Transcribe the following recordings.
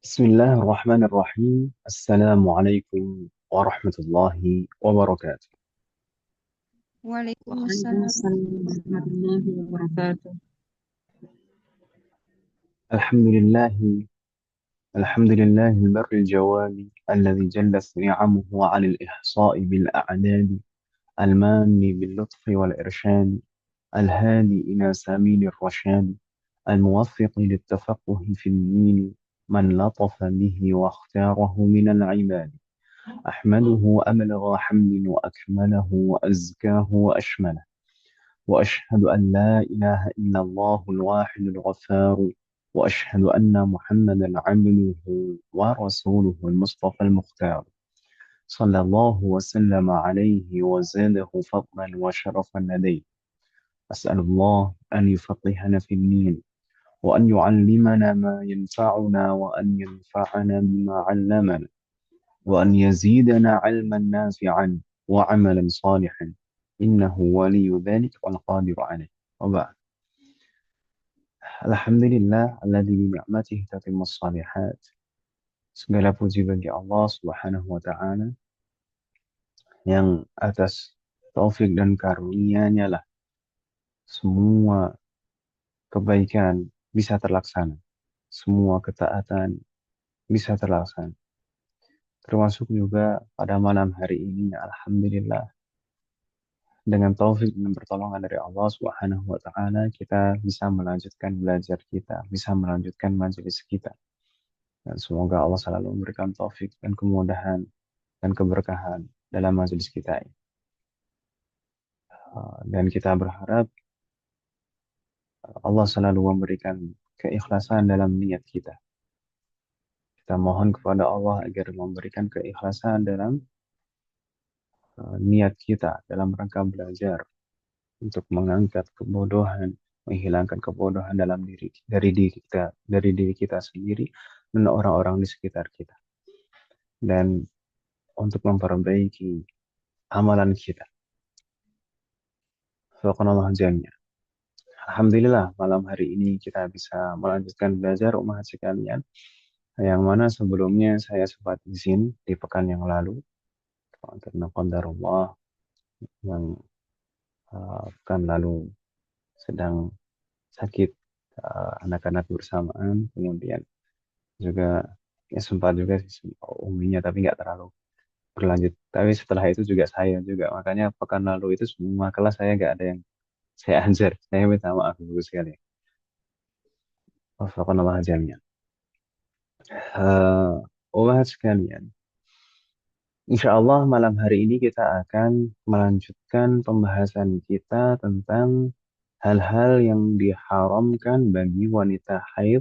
بسم الله الرحمن الرحيم. السلام عليكم ورحمة الله وبركاته. وعليكم Waalaikumsalam السلام. warahmatullahi wabarakatuh. الحمد لله الحمد لله البر الجواد الذي جلت نعمه عن الإحصاء بالأعداد، المان باللطف والإرشاد، الهادي إلى سبيل الرشاد، الموفق للتفقه في الدين، من لطف به واختاره من العباد. أحمده أبلغ حمد وأكمله وأزكاه وأشمله، وأشهد أن لا إله إلا الله الواحد الغفار، وأشهد أن محمدا عبده ورسوله المصطفى المختار، صلى الله وسلم عليه وزاده فضلا وشرفا لديه. أسأل الله أن يفقهنا في الدين، وأن يعلمنا ما ينفعنا، وأن ينفعنا بما علمنا، وأن يزيدنا علما نافعا وعملا صالحا، إنه ولي ذلك والقادر عليه. وبعد. Alhamdulillah alladzi bi ni'matihi tatimmus shalihat. Segala puji bagi Allah Subhanahu wa taala yang atas taufik dan karunia-Nya lah semua kebaikan bisa terlaksana. Semua ketaatan bisa terlaksana. Termasuk juga pada malam hari ini, alhamdulillah, dengan taufik dan pertolongan dari Allah Subhanahu wa taala kita bisa melanjutkan belajar kita, bisa melanjutkan majelis kita. Dan semoga Allah selalu memberikan taufik dan kemudahan dan keberkahan dalam majelis kita ini. Dan kita berharap Allah selalu memberikan keikhlasan dalam niat kita. Kita mohon kepada Allah agar memberikan keikhlasan dalam niat kita dalam rangka belajar untuk mengangkat kebodohan, menghilangkan kebodohan dari diri kita sendiri dan orang-orang di sekitar kita. Dan untuk memperbaiki amalan kita. Subhanallah jami'an. Alhamdulillah malam hari ini kita bisa melanjutkan belajar umat sekalian, yang mana sebelumnya saya sempat izin di pekan yang lalu karena qadarullah yang pekan lalu sedang sakit, anak-anak bersamaan, kemudian juga ya sempat juga uminya tapi nggak terlalu berlanjut. Tapi setelah itu juga saya juga, makanya pekan lalu itu semua kelas saya nggak ada yang saya ajar. Saya minta maaf dulu sekali. Wafakanallah jami'an. Umat sekalian, insya Allah malam hari ini kita akan melanjutkan pembahasan kita tentang hal-hal yang diharamkan bagi wanita haid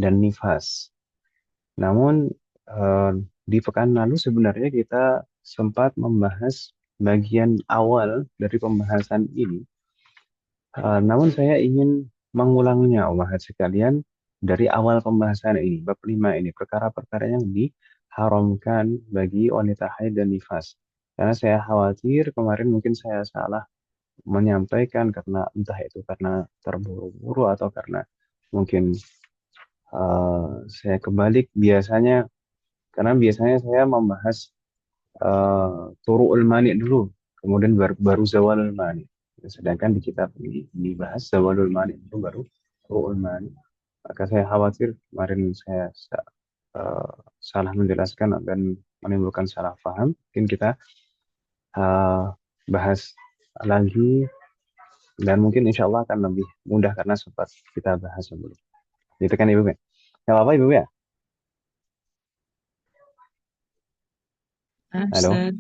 dan nifas. Namun di pekan lalu sebenarnya kita sempat membahas bagian awal dari pembahasan ini. Namun saya ingin mengulangnya, umat sekalian, dari awal pembahasan ini, bab 5 ini, perkara-perkara yang diharamkan bagi wanita haid dan nifas. Karena saya khawatir kemarin mungkin saya salah menyampaikan karena entah itu karena terburu-buru atau karena mungkin saya kebalik karena biasanya saya membahas turu'ul mani dulu, kemudian baru zawalul mani. Sedangkan di kitab ini dibahas zawalul mani dulu, baru turu'ul mani. Maka saya khawatir kemarin saya salah menjelaskan dan menimbulkan salah paham. Mungkin kita uh, bahas lagi dan mungkin insya Allah akan lebih mudah karena sempat kita bahas sebelum. Gitu kan Ibu ya? Gak apa-apa Ibu ya? Halo? Ustaz.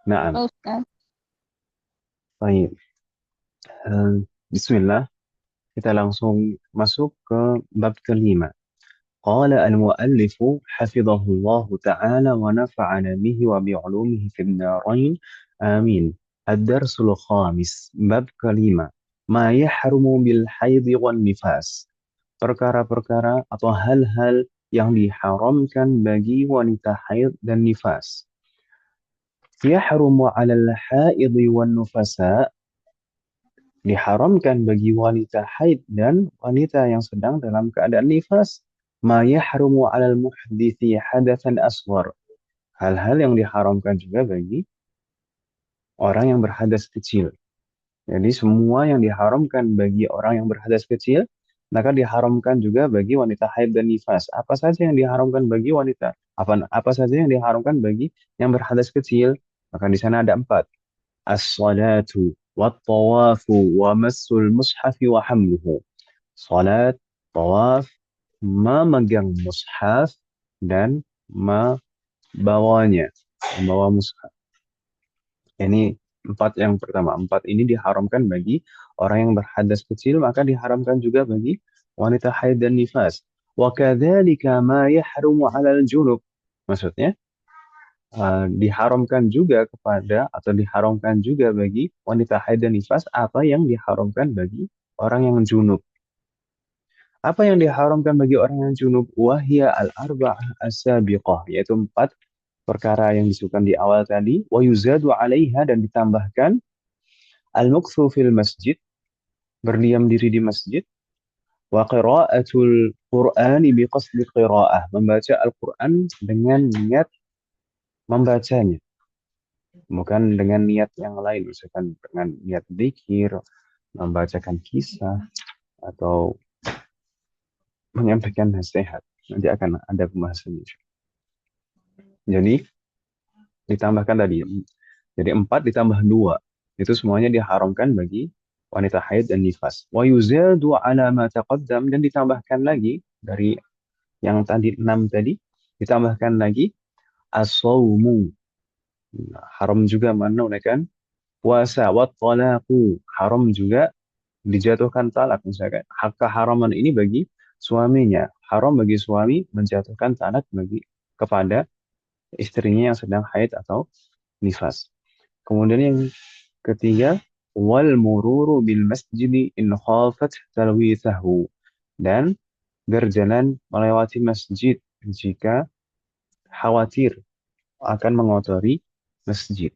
Nah, Ustaz. baik. Bismillah. Kita langsung masuk ke bab kelima. قال المؤلف حفظه الله تعالى ونفعنا به وبعلومه في الدارين آمين. الدرس الخامس باب kelima. ما يحرم بالحيض والنفاس. Perkara-perkara atau hal-hal yang diharamkan bagi wanita haid dan nifas. يحرم على الحائض والنفساء. Diharamkan bagi wanita haid dan wanita yang sedang dalam keadaan nifas. ma yahrumu 'alal muhditsi hadatsan asghar. Hal-hal yang diharamkan juga bagi orang yang berhadas kecil. Jadi semua yang diharamkan bagi orang yang berhadas kecil, maka diharamkan juga bagi wanita haid dan nifas. Apa saja yang diharamkan bagi wanita? Apa saja yang diharamkan bagi yang berhadas kecil? Maka di sana ada empat. As-salatu, wat-tawafu, wa massul mushafi wa hamluhu. Salat, tawaf, memegang mushaf, dan membawanya. Membawa mushaf. Ini empat yang pertama. Empat ini diharamkan bagi orang yang berhadas kecil, maka diharamkan juga bagi wanita haid dan nifas. Wa kadzalika ma yahrumu 'alal junub. Maksudnya, diharamkan juga kepada atau diharamkan juga bagi wanita haid dan nifas apa yang diharamkan bagi orang yang junub. Apa yang diharamkan bagi orang yang junub? Wahya al-arba'ah as-sabiqah, yaitu empat perkara yang disebutkan di awal tadi. Wa yuzadu 'alaiha, dan ditambahkan al-mukthu fil masjid, berdiam diri di masjid. Wa qira'atul Qur'ani biqasdi qira'ah, membaca Al-Quran dengan niat membacanya, bukan dengan niat yang lain, misalkan dengan niat zikir, membacakan kisah, atau menyampaikan nasihat. Nanti akan ada pembahasannya. Jadi ditambahkan tadi, jadi 4 ditambah 2, itu semuanya diharamkan bagi wanita haid dan nifas. Wa yuzadu 'ala ma taqaddam, dan ditambahkan lagi dari yang tadi 6 tadi, ditambahkan lagi as-shaumu. Nah, haram juga menunaikan puasa. Wa talaqu, haram juga dijatuhkan talak. Misalkan hak keharaman ini bagi suaminya. Haram bagi suami menjatuhkan talak kepada istrinya yang sedang haid atau nifas. Kemudian yang ketiga, wal mururu bil masjidi in khafat talwithahu, dan berjalan melewati masjid jika khawatir akan mengotori masjid.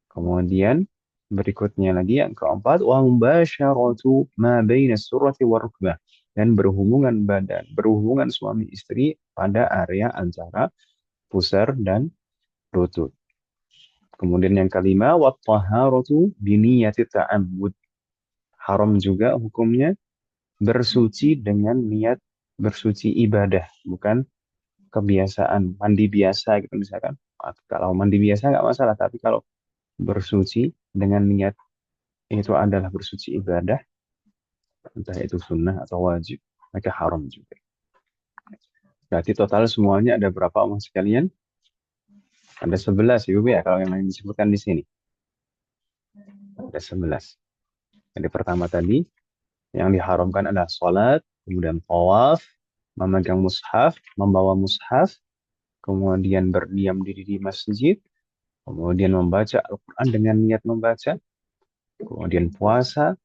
Kemudian berikutnya lagi yang keempat, wa mubasyaratu ma baina surrati wa rukbah, dan berhubungan badan, berhubungan suami istri pada area antara pusar dan lutut. Kemudian yang kelima, wa taharatu biniyati ta'abbud. Haram juga hukumnya bersuci dengan niat bersuci ibadah, bukan kebiasaan mandi biasa gitu misalkan. Kalau mandi biasa nggak masalah, tapi kalau bersuci dengan niat itu adalah bersuci ibadah, entah itu sunnah atau wajib, maka haram juga. Berarti total semuanya ada berapa mas sekalian? Ada 11 Ibu ya, kalau yang lain disebutkan di sini. Ada 11. Jadi pertama tadi, yang diharamkan adalah sholat, kemudian tawaf, memegang mushaf, membawa mushaf, kemudian berdiam diri di masjid, kemudian membaca Al-Quran dengan niat membaca, kemudian puasa,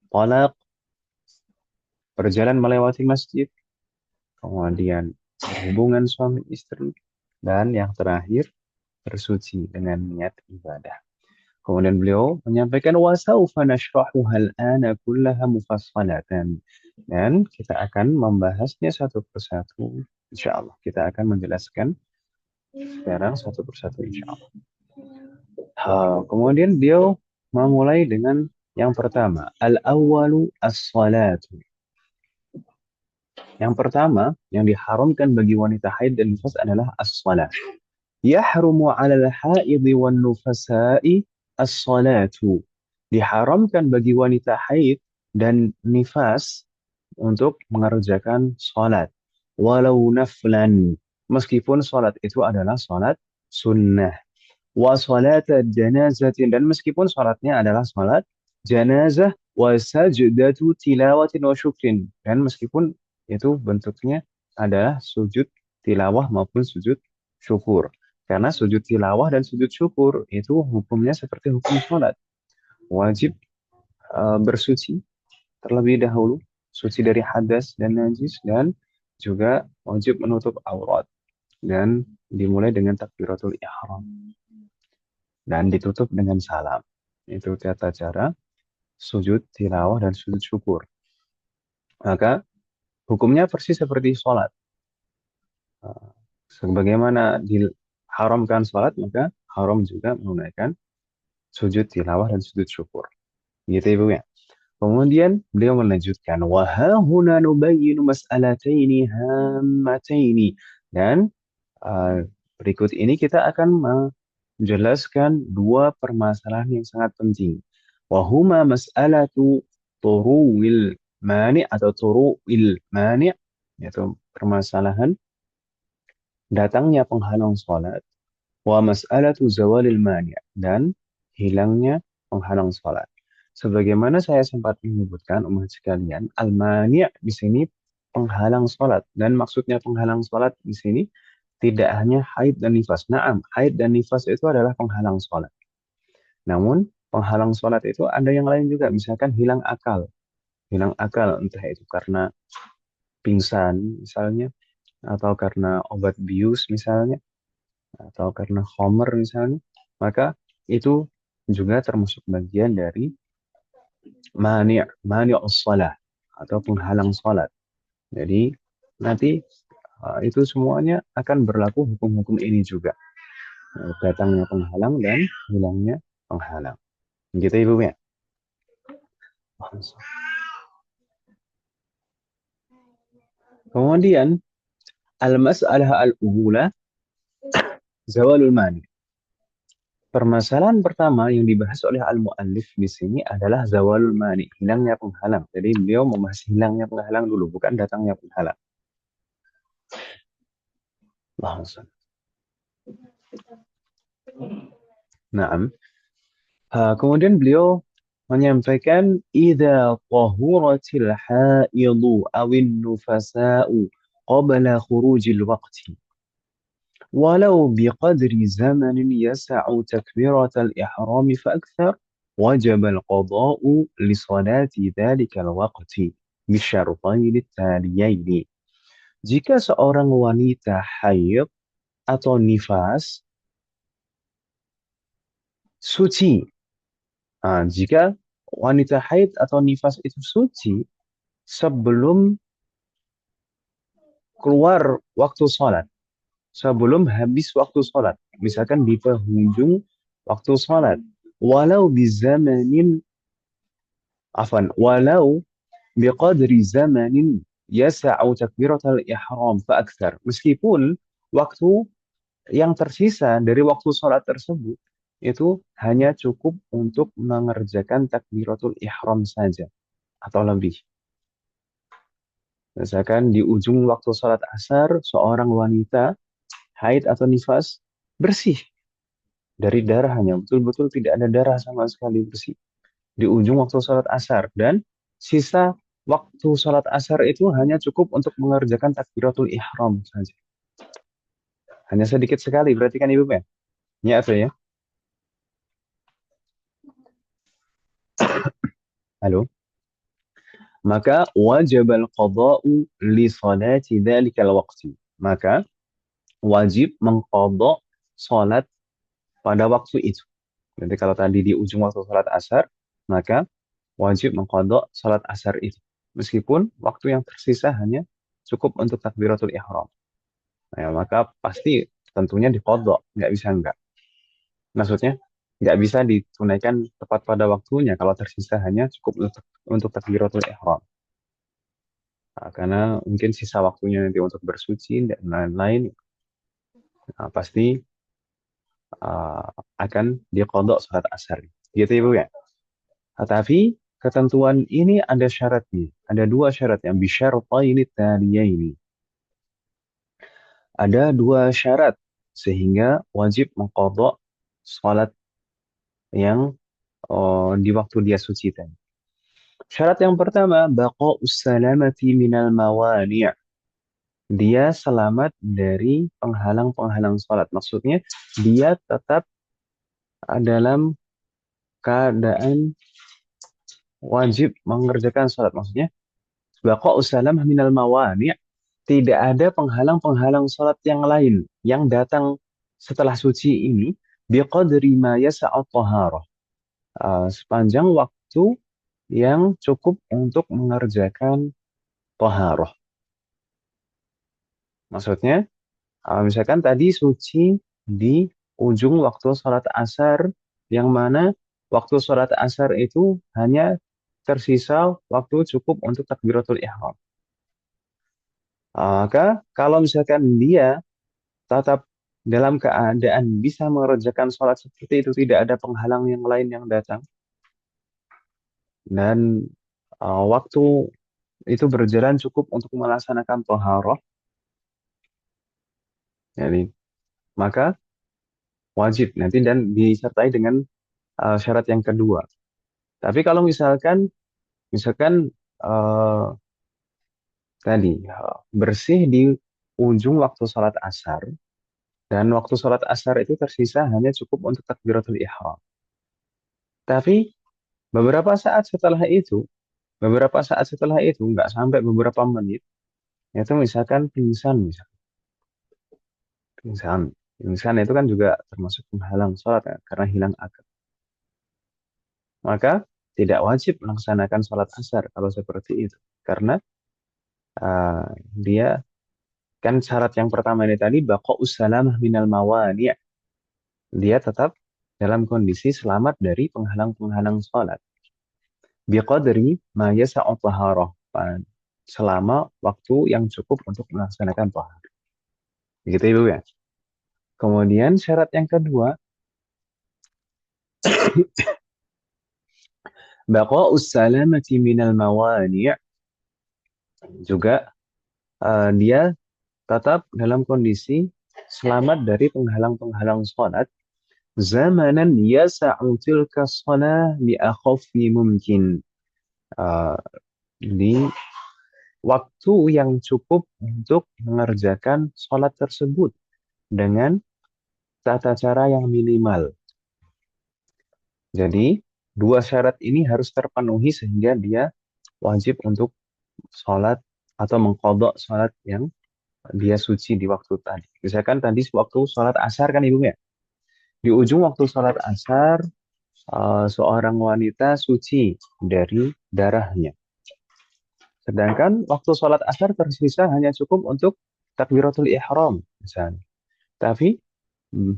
talak, berjalan melewati masjid, kemudian hubungan suami istri, dan yang terakhir bersuci dengan niat ibadah. Kemudian beliau menyampaikan wasaufa nashrahuha al-ana kullaha mufassalatan, dan kita akan membahasnya satu persatu insyaallah. Kita akan menjelaskan sekarang satu persatu insyaallah. Kemudian beliau memulai dengan yang pertama, al-awwalu as-salatu. Yang pertama yang diharamkan bagi wanita haid dan nifas adalah as-salat. Yahrumu 'alal haidhi wan nufasa'i as-salatu. Diharamkan bagi wanita haid dan nifas untuk mengerjakan salat. Walau naflan. Meskipun salat itu adalah salat sunnah. Wa salat janazatin, dan meskipun salatnya adalah salat janazah, wa sajdatu tilawatin wa syukrin, dan meskipun itu bentuknya adalah sujud tilawah maupun sujud syukur. Karena sujud tilawah dan sujud syukur itu hukumnya seperti hukum sholat. Wajib bersuci terlebih dahulu, suci dari hadas dan najis, dan juga wajib menutup aurat. Dan dimulai dengan takbiratul ihram. Dan ditutup dengan salam. Itu tata cara sujud tilawah dan sujud syukur. Maka hukumnya persis seperti sholat. Uh, Sebagaimana diharamkan sholat, maka haram juga menunaikan sujud tilawah dan sujud syukur. Gitu Ibu ya. Kemudian beliau melanjutkan wa hahuna nubayyinu mas'alataini hammataini, dan berikut ini kita akan menjelaskan dua permasalahan yang sangat penting. Wahuma mas'alatu turuwil mani atau turuwil mani, yaitu permasalahan datangnya penghalang sholat, wa mas'alatu zawalil mani, dan hilangnya penghalang sholat. Sebagaimana saya sempat menyebutkan umat sekalian, al-mani' di sini penghalang sholat, dan maksudnya penghalang sholat di sini tidak hanya haid dan nifas. Naam, haid dan nifas itu adalah penghalang sholat. Namun penghalang sholat itu ada yang lain juga, misalkan hilang akal entah itu karena pingsan misalnya, atau karena obat bius misalnya, atau karena homer misalnya, maka itu juga termasuk bagian dari mani'us shalah atau penghalang salat. Jadi nanti itu semuanya akan berlaku hukum-hukum ini juga. Datangnya penghalang dan hilangnya penghalang. Gitu Ibu ya. Kemudian al-mas'alah al-ula zawalul mani. Permasalahan pertama yang dibahas oleh al-muallif di sini adalah zawalul mani, hilangnya penghalang. Jadi beliau membahas hilangnya penghalang dulu, bukan datangnya penghalang. Langsung. Nah, kemudian beliau menyampaikan idza tahuratil haidu awin nufasa'u qabla khurujil waqti walau biqadri zamanin yas'u takbiratal ihram fa'akthar wajib al-qada'u li salati dhalikal waqti bisyartain taliyaini. Jika seorang wanita haid atau nifas suci. Jika wanita haid atau nifas itu suci sebelum keluar waktu sholat, sebelum habis waktu sholat, misalkan di penghujung waktu sholat, walau bizamanin, walau biqadri zamanin yasa'u takbiratul ihram fa'akthar, meskipun waktu yang tersisa dari waktu sholat tersebut itu hanya cukup untuk mengerjakan takbiratul ihram saja atau lebih. Misalkan di ujung waktu sholat asar, seorang wanita haid atau nifas bersih dari darahnya, betul-betul tidak ada darah sama sekali, bersih di ujung waktu sholat asar, dan sisa waktu sholat asar itu hanya cukup untuk mengerjakan takbiratul ihram saja. Hanya sedikit sekali, berarti kan Ibu ya? Ya, apa ya? Halo? Maka wajib al-qada'u li salati dhalikal waqti. Maka wajib mengqadha salat pada waktu itu. Jadi kalau tadi di ujung waktu salat asar, maka wajib mengqadha salat asar itu. Meskipun waktu yang tersisa hanya cukup untuk takbiratul ihram. Nah, maka pasti tentunya diqadha, nggak bisa enggak. Maksudnya nggak bisa ditunaikan tepat pada waktunya kalau tersisa hanya cukup untuk takbiratul ihram. Karena mungkin sisa waktunya nanti untuk bersuci dan lain-lain, pasti uh, akan diqadha salat asar. Gitu Ibu ya. Tetapi ketentuan ini ada syaratnya. Ada dua syarat yang bisyarataini taliyaini. Ada dua syarat sehingga wajib mengqadha salat yang di waktu dia suci tadi. Syarat yang pertama, baqa'us salamati minal mawani'. Dia selamat dari penghalang-penghalang sholat. Maksudnya dia tetap dalam keadaan wajib mengerjakan sholat. Maksudnya baqa'us salamah minal mawani'. Tidak ada penghalang-penghalang sholat yang lain yang datang setelah suci ini biqadri ma yasa'at taharah. Sepanjang waktu yang cukup untuk mengerjakan taharah. Maksudnya Misalkan tadi suci di ujung waktu sholat asar, yang mana waktu sholat asar itu hanya tersisa waktu cukup untuk takbiratul ihram. Maka kalau misalkan dia tetap dalam keadaan bisa mengerjakan sholat seperti itu, tidak ada penghalang yang lain yang datang, dan waktu itu berjalan cukup untuk melaksanakan toharoh, jadi maka wajib nanti dan disertai dengan syarat yang kedua. Tapi kalau misalkan eh, tadi bersih di ujung waktu sholat asar, dan waktu sholat asar itu tersisa hanya cukup untuk takbiratul ihram. Tapi beberapa saat setelah itu nggak sampai beberapa menit, itu misalkan pingsan, pingsan itu kan juga termasuk penghalang sholat ya, karena hilang akal. Maka tidak wajib melaksanakan sholat asar kalau seperti itu, karena dia kan syarat yang pertama ini tadi baqa'us salamah minal mawani'. Dia tetap dalam kondisi selamat dari penghalang-penghalang sholat. Biqadri ma yasa'u taharah. Selama waktu yang cukup untuk melaksanakan taharah. Begitu Ibu ya. Kemudian syarat yang kedua, baqa'us salamati minal mawani'. Juga dia tetap dalam kondisi selamat dari penghalang-penghalang sholat. Zamanan yasa'u tilka shalah bi akhaffi mumkin. Uh, di waktu yang cukup untuk mengerjakan sholat tersebut dengan tata cara yang minimal. Jadi, dua syarat ini harus terpenuhi sehingga dia wajib untuk sholat atau mengkodok sholat yang dia suci di waktu tadi. Misalkan tadi waktu sholat asar kan Ibu ya. Di ujung waktu sholat asar, seorang wanita suci dari darahnya. Sedangkan waktu sholat asar tersisa hanya cukup untuk takbiratul ihram misalnya. Tapi hmm,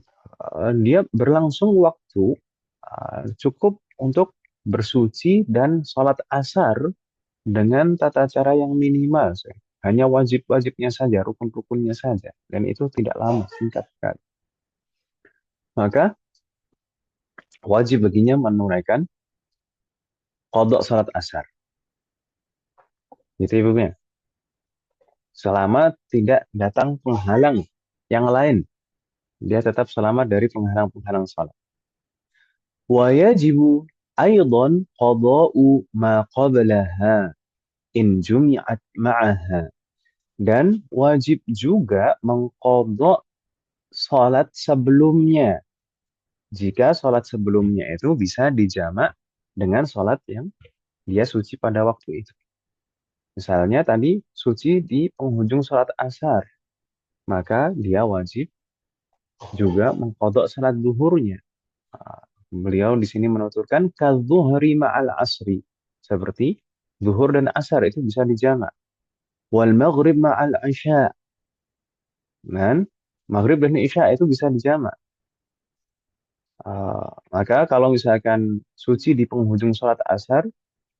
dia berlangsung waktu cukup untuk bersuci dan sholat asar dengan tata cara yang minimal. Hanya wajib-wajibnya saja, rukun-rukunnya saja. Dan itu tidak lama, singkat sekali. Maka wajib baginya menunaikan qadha sholat asar. Gitu Ibu ya. Selama tidak datang penghalang yang lain, dia tetap selamat dari penghalang-penghalang salat. Wa yajibu aidan qada'u ma qablaha in jumi'at ma'aha. Dan wajib juga mengqadha salat sebelumnya. Jika salat sebelumnya itu bisa dijamak dengan salat yang dia suci pada waktu itu. Misalnya tadi suci di penghujung salat asar, maka dia wajib juga mengkodok salat zuhurnya. Beliau di sini menuturkan kadzuhri ma'al asri. Seperti zuhur dan asar itu bisa dijamak. Wal maghrib ma'al isya. Dan maghrib dan isya itu bisa dijamak. Maka kalau misalkan suci di penghujung sholat asar,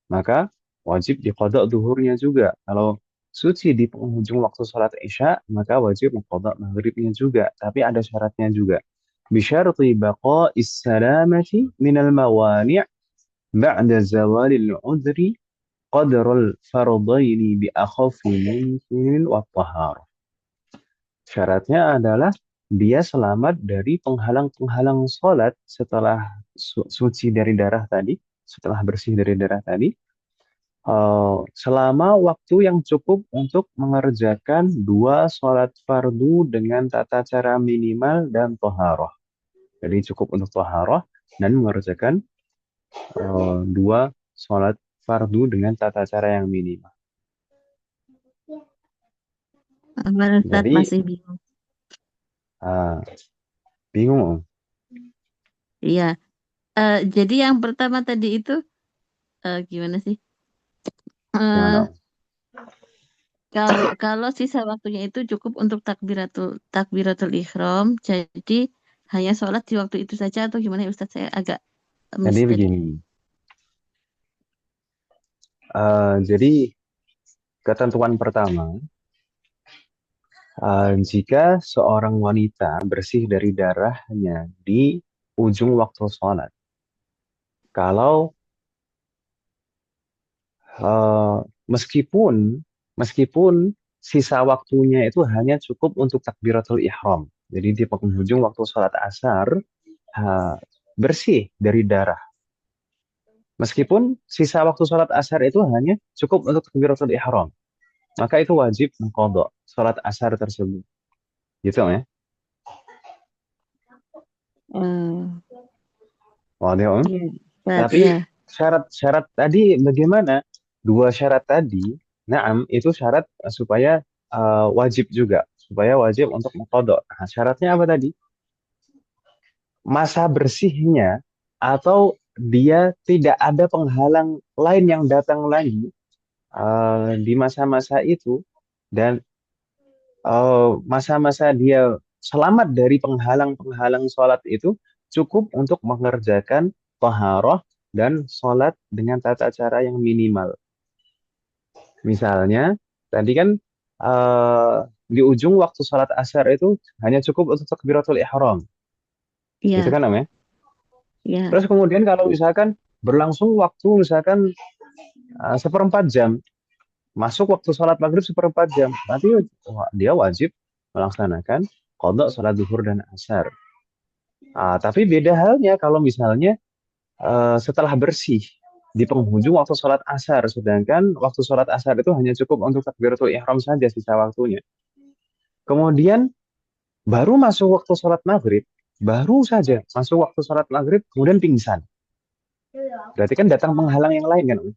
maka wajib dikodok zuhurnya juga. Kalau suci di penghujung waktu sholat isya, maka wajib mengkodok maghribnya juga. Tapi ada syaratnya juga. Bisyarti baqa'is salamati minal mawani' ba'da zawalil udri qadral fardaini bi akhafi mumkinin wa tahar. Syaratnya adalah dia selamat dari penghalang-penghalang sholat setelah suci dari darah tadi, setelah bersih dari darah tadi, selama waktu yang cukup untuk mengerjakan dua sholat fardu dengan tata cara minimal dan toharoh. Jadi cukup untuk toharoh dan mengerjakan dua sholat fardu dengan tata cara yang minimal. Ustaz Jadi masih bingung. uh, bingung Om. Iya. Jadi yang pertama tadi itu gimana sih? Gimana Eh, Om? kalau sisa waktunya itu cukup untuk takbiratul ihram, jadi hanya sholat di waktu itu saja atau gimana ya Ustaz? Saya agak miss Jadi tadi. begini, jadi ketentuan pertama, jika seorang wanita bersih dari darahnya di ujung waktu sholat, kalau eh, meskipun meskipun sisa waktunya itu hanya cukup untuk takbiratul ihram, jadi di penghujung waktu sholat asar ha- bersih dari darah. Meskipun sisa waktu sholat asar itu hanya cukup untuk takbiratul ihram, maka itu wajib mengqadha sholat asar tersebut. Gitu ya. Eh, Wadih, Om. ya, Ustaz, Tapi ya, syarat-syarat tadi bagaimana? Dua syarat tadi, naam, itu syarat supaya wajib juga, supaya wajib untuk mengqadha. Nah, syaratnya apa tadi? Masa bersihnya atau dia tidak ada penghalang lain yang datang lagi di masa-masa itu dan masa-masa dia selamat dari penghalang-penghalang sholat itu cukup untuk mengerjakan taharah dan sholat dengan tata cara yang minimal. Misalnya, tadi kan eh, di ujung waktu sholat asar itu hanya cukup untuk takbiratul ihram. Gitu ya, kan, Om ya? ya, Terus kemudian kalau misalkan berlangsung waktu misalkan seperempat jam, masuk waktu sholat maghrib seperempat jam, nanti dia wajib melaksanakan qadha sholat zuhur dan asar. Tapi beda halnya kalau misalnya setelah bersih di penghujung waktu sholat asar, sedangkan waktu sholat asar itu hanya cukup untuk takbiratul ihram saja sisa waktunya. Kemudian baru masuk waktu sholat maghrib, baru saja masuk waktu sholat maghrib, kemudian pingsan. Berarti kan datang penghalang yang lain kan, Om?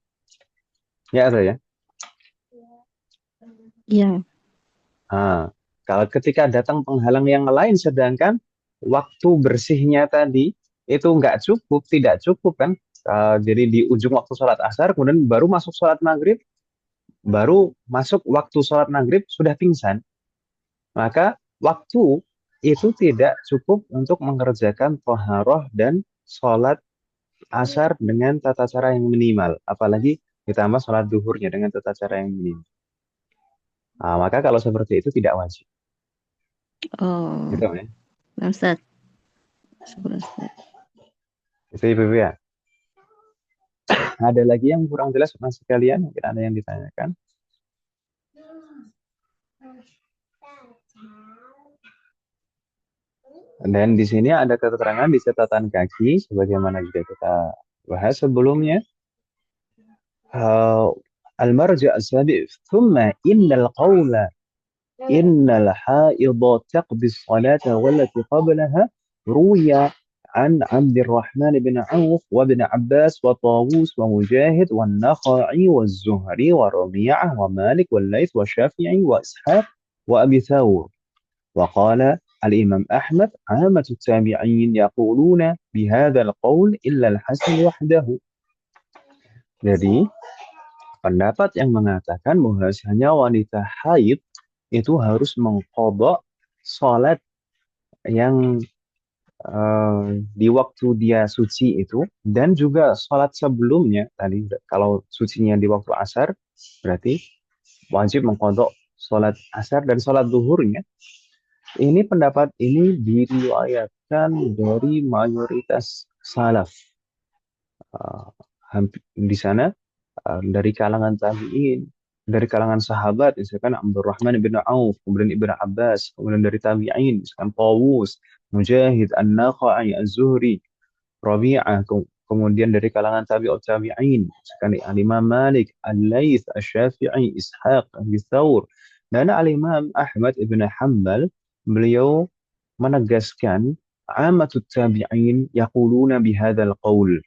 Ya, ada ya. ya, Nah, kalau ketika datang penghalang yang lain, sedangkan waktu bersihnya tadi itu nggak cukup, tidak cukup kan? Jadi di ujung waktu sholat asar, kemudian baru masuk sholat maghrib, baru masuk waktu sholat maghrib sudah pingsan, maka waktu itu tidak cukup untuk mengerjakan toharoh dan sholat asar dengan tata cara yang minimal, apalagi ditambah sholat duhurnya dengan tata cara yang minimal. Maka kalau seperti itu tidak wajib, oh, gitu ya. nah, Ustaz, syukur, Ustaz. Itu ibu ya. Ada lagi yang kurang jelas mas sekalian? Mungkin ada yang ditanyakan. Dan di sini ada keterangan di catatan kaki, sebagaimana juga kita bahas sebelumnya. المرجع السابع ثم إن القول إن الحائض تقضي الصلاة والتي قبلها روي عن عبد الرحمن بن عوف وابن عباس وطاووس ومجاهد والنخعي والزهري وربيعة ومالك والليث والشافعي وإسحاق وأبي ثور. وقال الإمام أحمد عامة التابعين يقولون بهذا القول إلا الحسن وحده. Jadi pendapat yang mengatakan bahwasanya wanita haid itu harus mengqadha sholat yang di waktu dia suci itu dan juga sholat sebelumnya tadi kalau sucinya di waktu asar berarti wajib mengqadha sholat asar dan sholat zuhurnya. Ini pendapat ini diriwayatkan dari mayoritas salaf. Di sana dari kalangan tabi'in, dari kalangan sahabat, misalkan Abdurrahman bin Auf, kemudian Ibnu Abbas, kemudian dari tabi'in, misalkan Tawus, Mujahid, An-Nakhai, Az-Zuhri, Rabi'ah, kemudian dari kalangan tabi'ut tabi'in, misalkan Al-Imam Malik, Al-Laits, Asy-Syafi'i, Ishaq, Abi Thawr, dan Al-Imam Ahmad ibn Hanbal, beliau menegaskan amatut tabi'in yaquluna bihadzal qaul.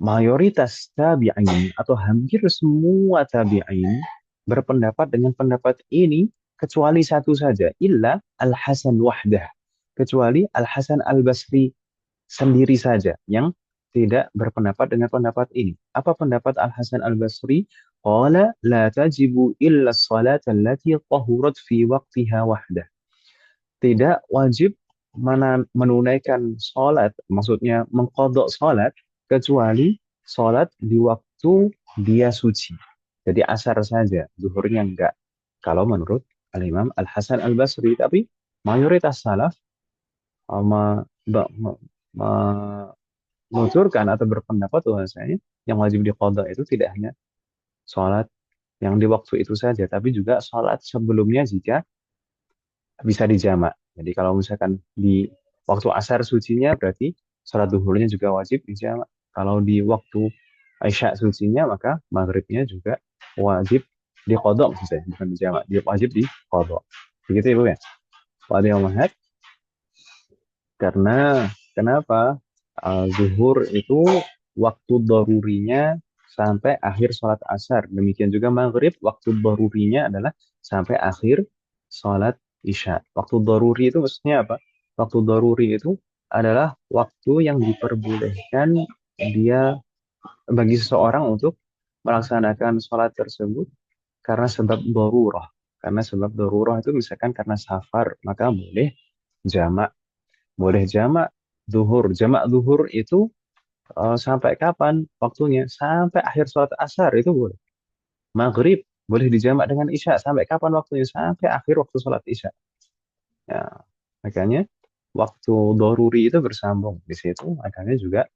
Mayoritas tabi'in atau hampir semua tabi'in berpendapat dengan pendapat ini kecuali satu saja, illa Al-Hasan wahdah. Kecuali Al-Hasan Al-Basri sendiri saja yang tidak berpendapat dengan pendapat ini. Apa pendapat Al-Hasan Al-Basri? Qala la tajibu illa as-salata allati tahurat fi waqtiha wahdah. Tidak wajib menunaikan sholat, maksudnya mengkodok sholat, kecuali sholat di waktu dia suci. Jadi asar saja, zuhurnya enggak. Kalau menurut Al-Imam Al-Hasan Al-Basri, tapi mayoritas salaf me- menuturkan atau berpendapat bahwasanya yang wajib diqadha itu tidak hanya sholat yang di waktu itu saja, tapi juga sholat sebelumnya jika bisa dijamak. Jadi kalau misalkan di waktu asar sucinya berarti sholat duhurnya juga wajib dijamak. Kalau di waktu isya sucinya maka maghribnya juga wajib dikodok saja, bukan dijamak. Dia wajib dikodok. Begitu Ibu ya. Wajib Muhammad. Karena kenapa? Zuhur itu waktu darurinya sampai akhir sholat asar. Demikian juga maghrib, waktu darurinya adalah sampai akhir sholat isya. Waktu daruri itu maksudnya apa? Waktu daruri itu adalah waktu yang diperbolehkan dia bagi seseorang untuk melaksanakan sholat tersebut karena sebab darurah. Karena sebab darurah itu misalkan karena safar, maka boleh jamak. Boleh jamak duhur. Jamak duhur itu sampai kapan waktunya? Sampai akhir sholat asar itu boleh. Maghrib boleh dijamak dengan isya. Sampai kapan waktunya? Sampai akhir waktu sholat isya. Ya, makanya waktu doruri itu bersambung di situ. Makanya juga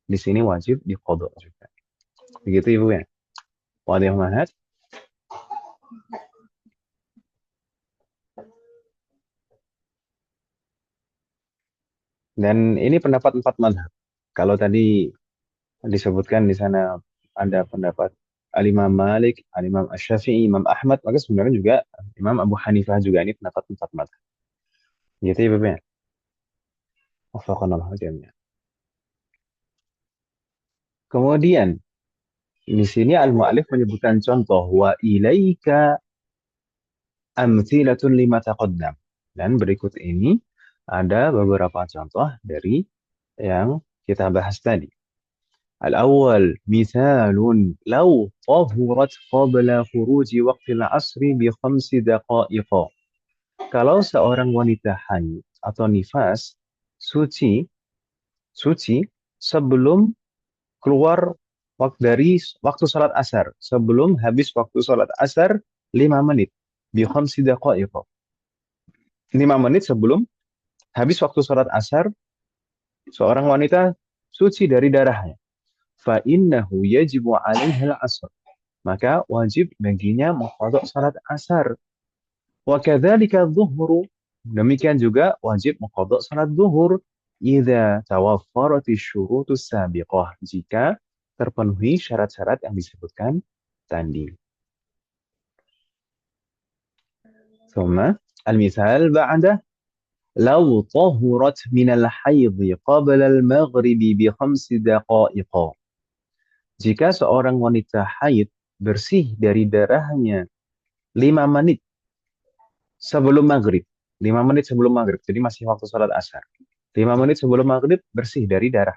di sini wajib diqadha juga. Begitu Ibu ya. Wadih Mahat. Dan ini pendapat empat madhab. Kalau tadi disebutkan di sana ada pendapat Al-Imam Malik, Al-Imam Asy-Syafi'i, Imam Ahmad, maka sebenarnya juga Imam Abu Hanifah juga ini pendapat empat madhab. Gitu ya, Bapak. Wafaqanallahu jami'an. Kemudian di sini al-mu'allif menyebutkan contoh wa ilaika amtsilatun lima taqaddam. Dan berikut ini ada beberapa contoh dari yang kita bahas tadi. Al-awwal mithalun law tahurat qabla khuruji waqtil asri bi khamsi daqa'iqa. Kalau seorang wanita haid atau nifas suci suci sebelum keluar waktu dari waktu salat asar, sebelum habis waktu salat asar 5 menit. Bi khamsi daqa'iq. 5 menit sebelum habis waktu salat asar, seorang wanita suci dari darahnya. Fa innahu yajibu 'alaiha al-'asr. Maka wajib baginya mengqadha salat asar. Wa kadzalika dhuhru. Demikian juga wajib mengqadha salat zuhur idza tawaffarat syurutus sabiqah, jika terpenuhi syarat-syarat yang disebutkan tadi. ثم المثال بعده لو طهرت من الحيض قبل المغرب بخمس دقائق. Jika seorang wanita haid bersih dari darahnya 5 menit sebelum maghrib. 5 menit sebelum maghrib. Jadi masih waktu salat asar. 5 menit sebelum maghrib bersih dari darah.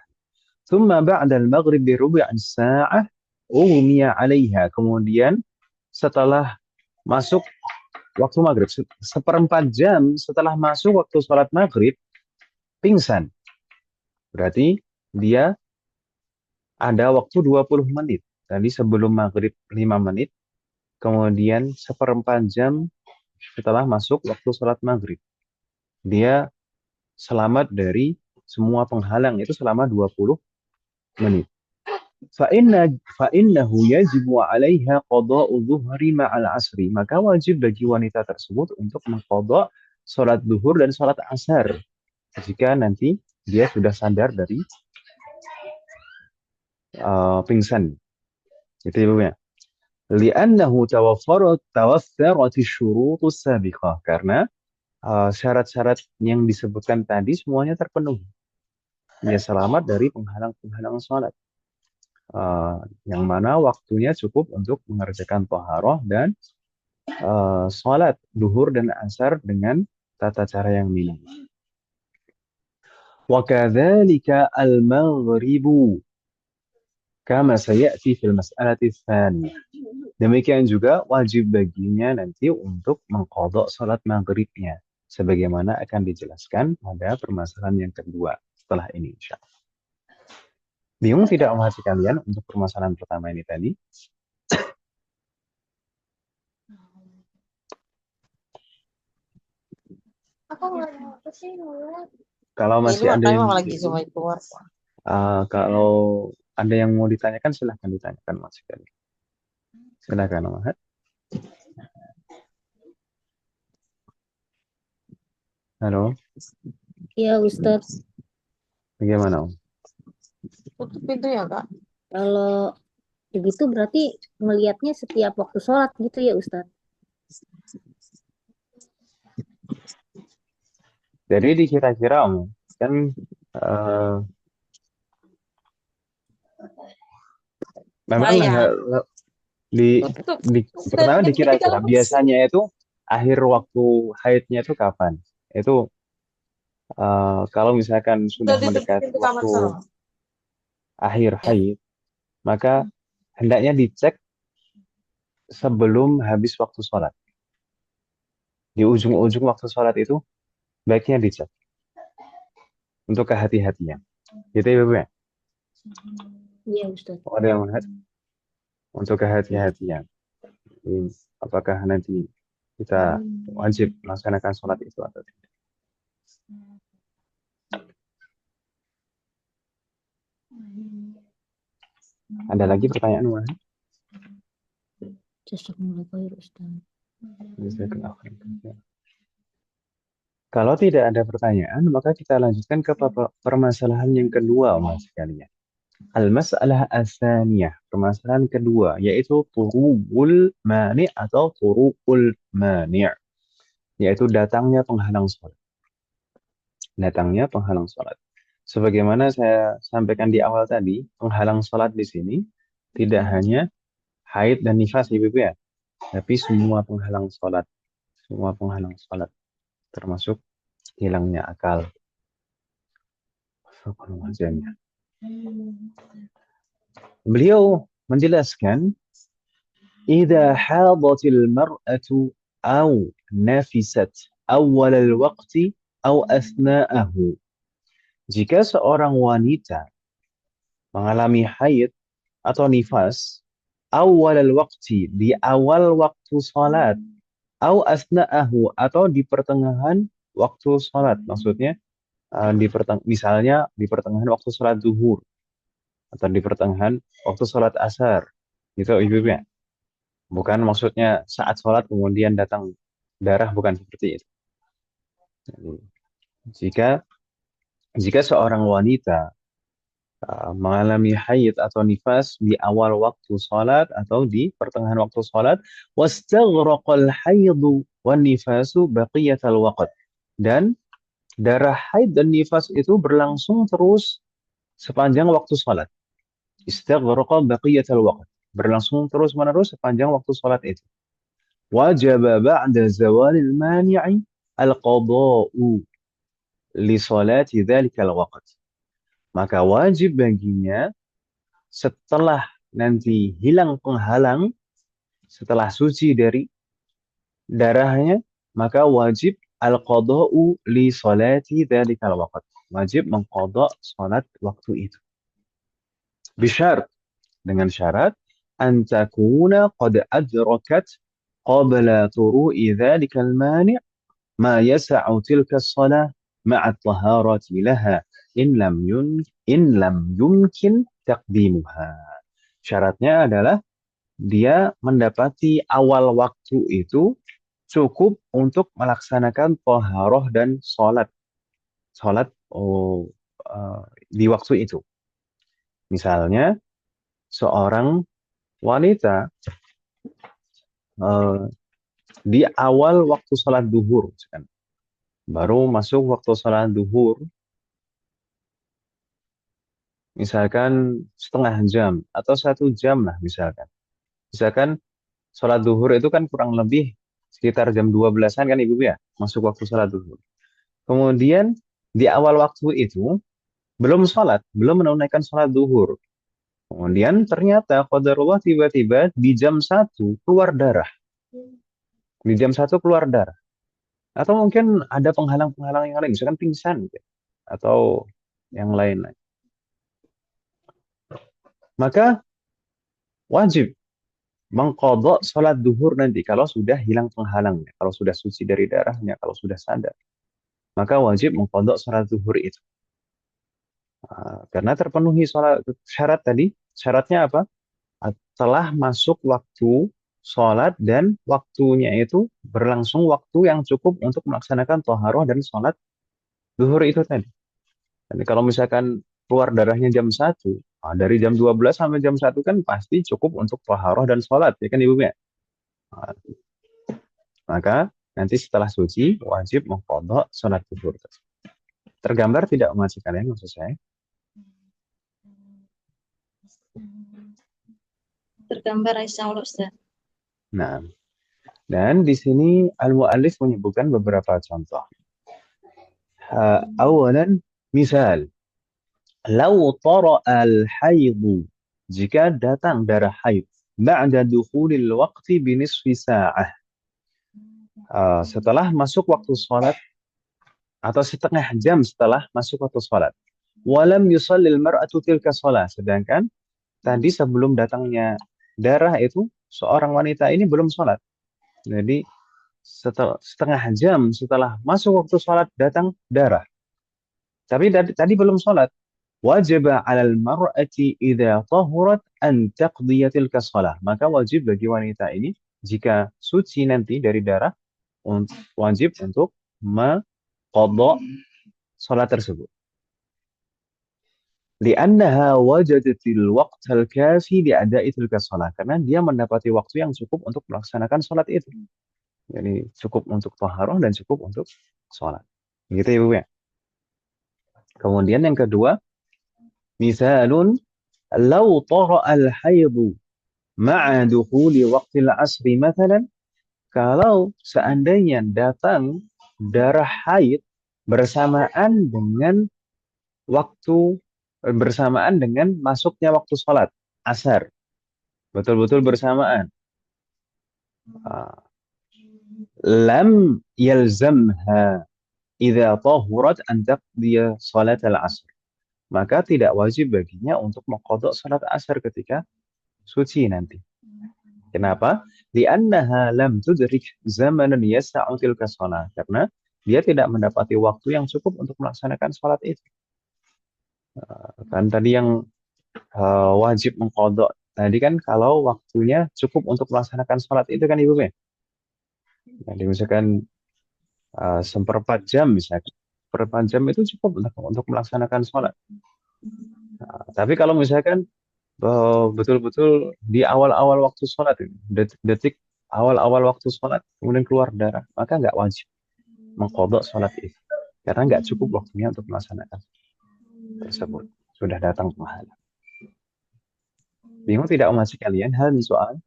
ثم بعد المغرب بربع ساعة أغمي عليها. Kemudian setelah masuk waktu maghrib, seperempat jam setelah masuk waktu sholat maghrib, pingsan. Berarti dia ada waktu 20 menit. Tadi sebelum maghrib 5 menit, kemudian seperempat jam setelah masuk waktu sholat maghrib. Dia selamat dari semua penghalang itu selama 20 menit. فَإِنَّهُ يَجِبُ عَلَيْهَا قَضَاءُ الظُّهْرِ مَعَ الْعَصْرِ. Maka wajib bagi wanita tersebut untuk mengqadha salat zuhur dan salat asar jika nanti dia sudah sadar dari pingsan. Itu Ibu ya. Li'annahu tawaffarat syurutus sabiqah. Karena syarat-syarat yang disebutkan tadi semuanya terpenuhi. Dia selamat dari penghalang-penghalang salat. Yang mana waktunya cukup untuk mengerjakan taharah dan salat duhur dan asar dengan tata cara yang minim. Wa kadzalika al-maghribu. Kama sayati fil mas'alati tsaniyah. Demikian juga wajib baginya nanti untuk mengqadha salat maghribnya. Sebagaimana akan dijelaskan pada permasalahan yang kedua setelah ini insyaallah. Bingung tidak hati kalian untuk permasalahan pertama ini tadi? Aku nggak apa sih ngeliat. Kalau Ini masih ada makanya yang mama lagi semua keluar. kalau ada yang mau ditanyakan silahkan ditanyakan Mas sekali. Silakan Mas. Halo, Iya, Ustadz. bagaimana Om? Tutup pintunya kak. Kalau begitu berarti melihatnya setiap waktu sholat gitu ya, Ustadz? Jadi dikira-kira Om, kan eh, memang Saya. di, Tutup. pertama dikira-kira Kalau biasanya itu akhir waktu haidnya itu kapan? Itu kalau misalkan sudah udah ditutup mendekati pintu kamar waktu sana. akhir Ya. haid, maka hendaknya dicek sebelum habis waktu sholat. Di ujung-ujung waktu sholat itu baiknya dicek untuk kehati-hatian. Gitu ya, Ibu ya? Iya, Ustadz. Ada yang melihat untuk kehati-hatian. Apakah nanti kita wajib melaksanakan sholat itu atau tidak? Ada lagi pertanyaan, Mas? Jazakumullah khair, Ustadz. Kalau tidak ada pertanyaan, maka kita lanjutkan ke permasalahan yang kedua, Mas sekalian. Al-mas'alah as-saniyah, permasalahan kedua, yaitu turubul mani' atau turubul mani', yaitu datangnya penghalang sholat. Datangnya penghalang sholat. Sebagaimana saya sampaikan di awal tadi, penghalang sholat di sini tidak hanya haid dan nifas, Ibu ya, tapi semua penghalang sholat. Semua penghalang sholat, termasuk hilangnya akal. Beliau menjelaskan, "Idza hadatil mar'atu aw nafisat awal al-waqti aw asna'ahu." Jika seorang wanita mengalami haid atau nifas awal al-waqti, di awal waktu salat, aw asna'ahu, atau di pertengahan waktu salat. Maksudnya misalnya di pertengahan waktu salat zuhur atau di pertengahan waktu sholat asar, gitu Ibu ya. Bukan maksudnya saat sholat kemudian datang darah, bukan seperti itu. Jadi, jika seorang wanita mengalami haid atau nifas di awal waktu sholat atau di pertengahan waktu sholat, wastaghraqal haidu wan nifasu baqiyatal waqt, dan darah haid dan nifas itu berlangsung terus sepanjang waktu sholat. Istaghraqa baqiyatal waqt, berlangsung terus-menerus sepanjang waktu salat itu. Wajib ba'da zawalil mani'i al-qada'u li salati dzalikal waqt. Maka wajib baginya setelah nanti hilang penghalang, setelah suci dari darahnya, maka wajib al-qada'u li salati dzalikal waqt. Wajib mengqada salat waktu itu. Bisyarat, dengan syarat antakuna qad adrakat qabla turu'i dhalikal mani' ma yas'u tilka as-salah ma'a at-taharati laha in lam yumkin taqdimuha. Syaratnya adalah dia mendapati awal waktu itu cukup untuk melaksanakan taharah dan salat di waktu itu. Misalnya seorang wanita di awal waktu sholat duhur, baru masuk waktu sholat duhur, misalkan setengah jam atau 1 jam lah misalkan. Misalkan sholat duhur itu kan kurang lebih sekitar jam 12-an kan Ibu ya, masuk waktu sholat duhur. Kemudian di awal waktu itu belum sholat, belum menunaikan sholat duhur. Kemudian ternyata qadarullah tiba-tiba di jam 1 keluar darah. Di jam 1 keluar darah. Atau mungkin ada penghalang-penghalang yang lain, misalkan pingsan gitu. Atau yang lain. Maka wajib mengqadha sholat duhur nanti kalau sudah hilang penghalangnya, kalau sudah suci dari darahnya, kalau sudah sadar. Maka wajib mengqadha sholat duhur itu. Karena terpenuhi syarat tadi. Syaratnya apa? Telah masuk waktu sholat dan waktunya itu berlangsung waktu yang cukup untuk melaksanakan toharoh dan sholat duhur itu tadi. Jadi kalau misalkan keluar darahnya jam 1, dari jam 12 sampai jam 1 kan pasti cukup untuk toharoh dan sholat, ya kan Ibu ya? Nah, maka nanti setelah suci wajib mengqadha sholat duhur. Tergambar tidak umat sekalian maksud saya? Tergambar insya Allah Ustaz. Nah, dan di sini al-muallif menyebutkan beberapa contoh. Awalan, misal, lau tara'al haidu, jika datang darah haid, ba'da dukhulil waqti binisfi sa'ah. Setelah masuk waktu sholat, atau setengah jam setelah masuk waktu sholat. Walam yusallil mar'atu tilka sholat. Sedangkan tadi sebelum datangnya darah itu, seorang wanita ini belum sholat. Jadi setengah jam setelah masuk waktu sholat datang darah. Tapi tadi belum sholat. Wajib 'alal mar'ati idza tahurat an taqdiya tilka shalah. Maka wajib bagi wanita ini jika suci nanti dari darah wajib untuk mengqadha salat tersebut. Li'annaha wajadatil waqtal kafi li'ada'i tilka shalah. Karena dia mendapati waktu yang cukup untuk melaksanakan salat itu. Jadi cukup untuk taharah dan cukup untuk salat. Begitu ya, Bu ya. Kemudian yang kedua, misalun law tara'al haidu ma'a dukhuli waqtil asri mathalan, kalau seandainya datang darah haid bersamaan dengan masuknya waktu sholat asar, betul-betul bersamaan, lam yalzamha idza tahurat an taqdiya salat al-asr, maka tidak wajib baginya untuk mengqadha salat asar ketika suci nanti. Kenapa? Li'annaha lam tudrik zamanan yasa'u tilka shalah. Karena dia tidak mendapati waktu yang cukup untuk melaksanakan salat itu. Kan tadi yang wajib mengqadha tadi kan kalau waktunya cukup untuk melaksanakan salat itu kan Ibu ya. Jadi misalkan seperempat jam misalkan. Seperempat jam itu cukup untuk melaksanakan salat. Tapi kalau misalkan betul-betul di awal-awal waktu sholat ini, detik awal-awal waktu sholat kemudian keluar darah, maka nggak wajib mengqadha sholat itu karena nggak cukup waktunya untuk melaksanakan tersebut, sudah datang pahala. Bingung tidak umat sekalian hal ini soal?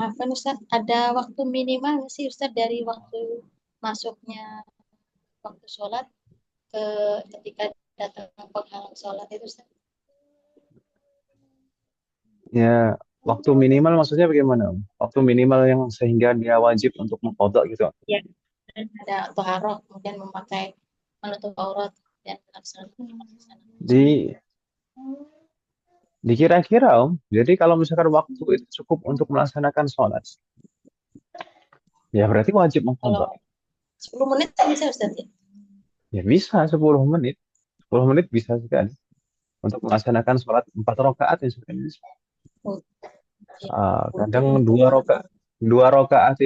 Maafkan Ustaz, ada waktu minimal nggak sih Ustaz dari waktu masuknya waktu sholat ke ketika datang penghalang sholat itu Ustaz? Ya, waktu minimal maksudnya bagaimana? Waktu minimal yang sehingga dia wajib untuk mengqadha gitu. Ya, ada toharoh, kemudian memakai menutup aurat dan melaksanakan. Dikira-kira jadi kalau misalkan waktu itu cukup untuk melaksanakan sholat, ya berarti wajib mengqadha. Kalau 10 menit bisa Ustaz ya? Ya bisa 10 menit. 10 menit bisa sekali. Untuk melaksanakan sholat 4 rakaat ya sekali. Kadang 2 rakaat. 2 rakaat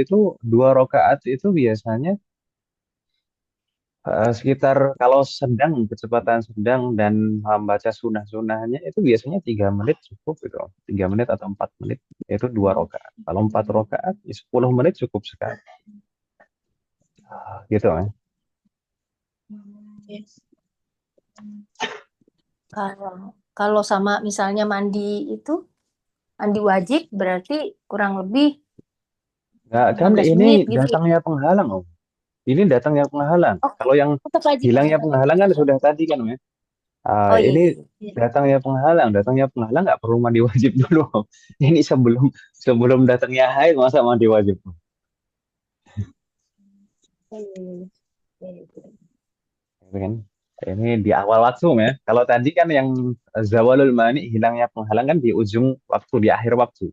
itu biasanya sekitar kalau kecepatan sedang dan membaca sunah-sunahnya itu biasanya 3 menit cukup gitu. 3 menit atau 4 menit itu 2 rakaat. Kalau 4 rakaat 10 menit cukup sekali. Gitu kan. Yes. Kalau sama misalnya mandi itu, mandi wajib berarti kurang lebih Nggak, kan 15 ini menit gitu ya. datangnya penghalang Ini datangnya penghalang. Oh, Kalau yang tetap wajib. hilangnya penghalang kan sudah tadi kan ya. Oh iya, Ini iya, iya. datangnya penghalang nggak perlu mandi wajib dulu. Ini sebelum sebelum datangnya haid masa mandi wajib? Iya, iya, iya, iya, iya. Gitu kan? Ini di awal waktu ya. Kalau tadi kan yang zawalul mani hilangnya penghalang kan di ujung waktu, di akhir waktu.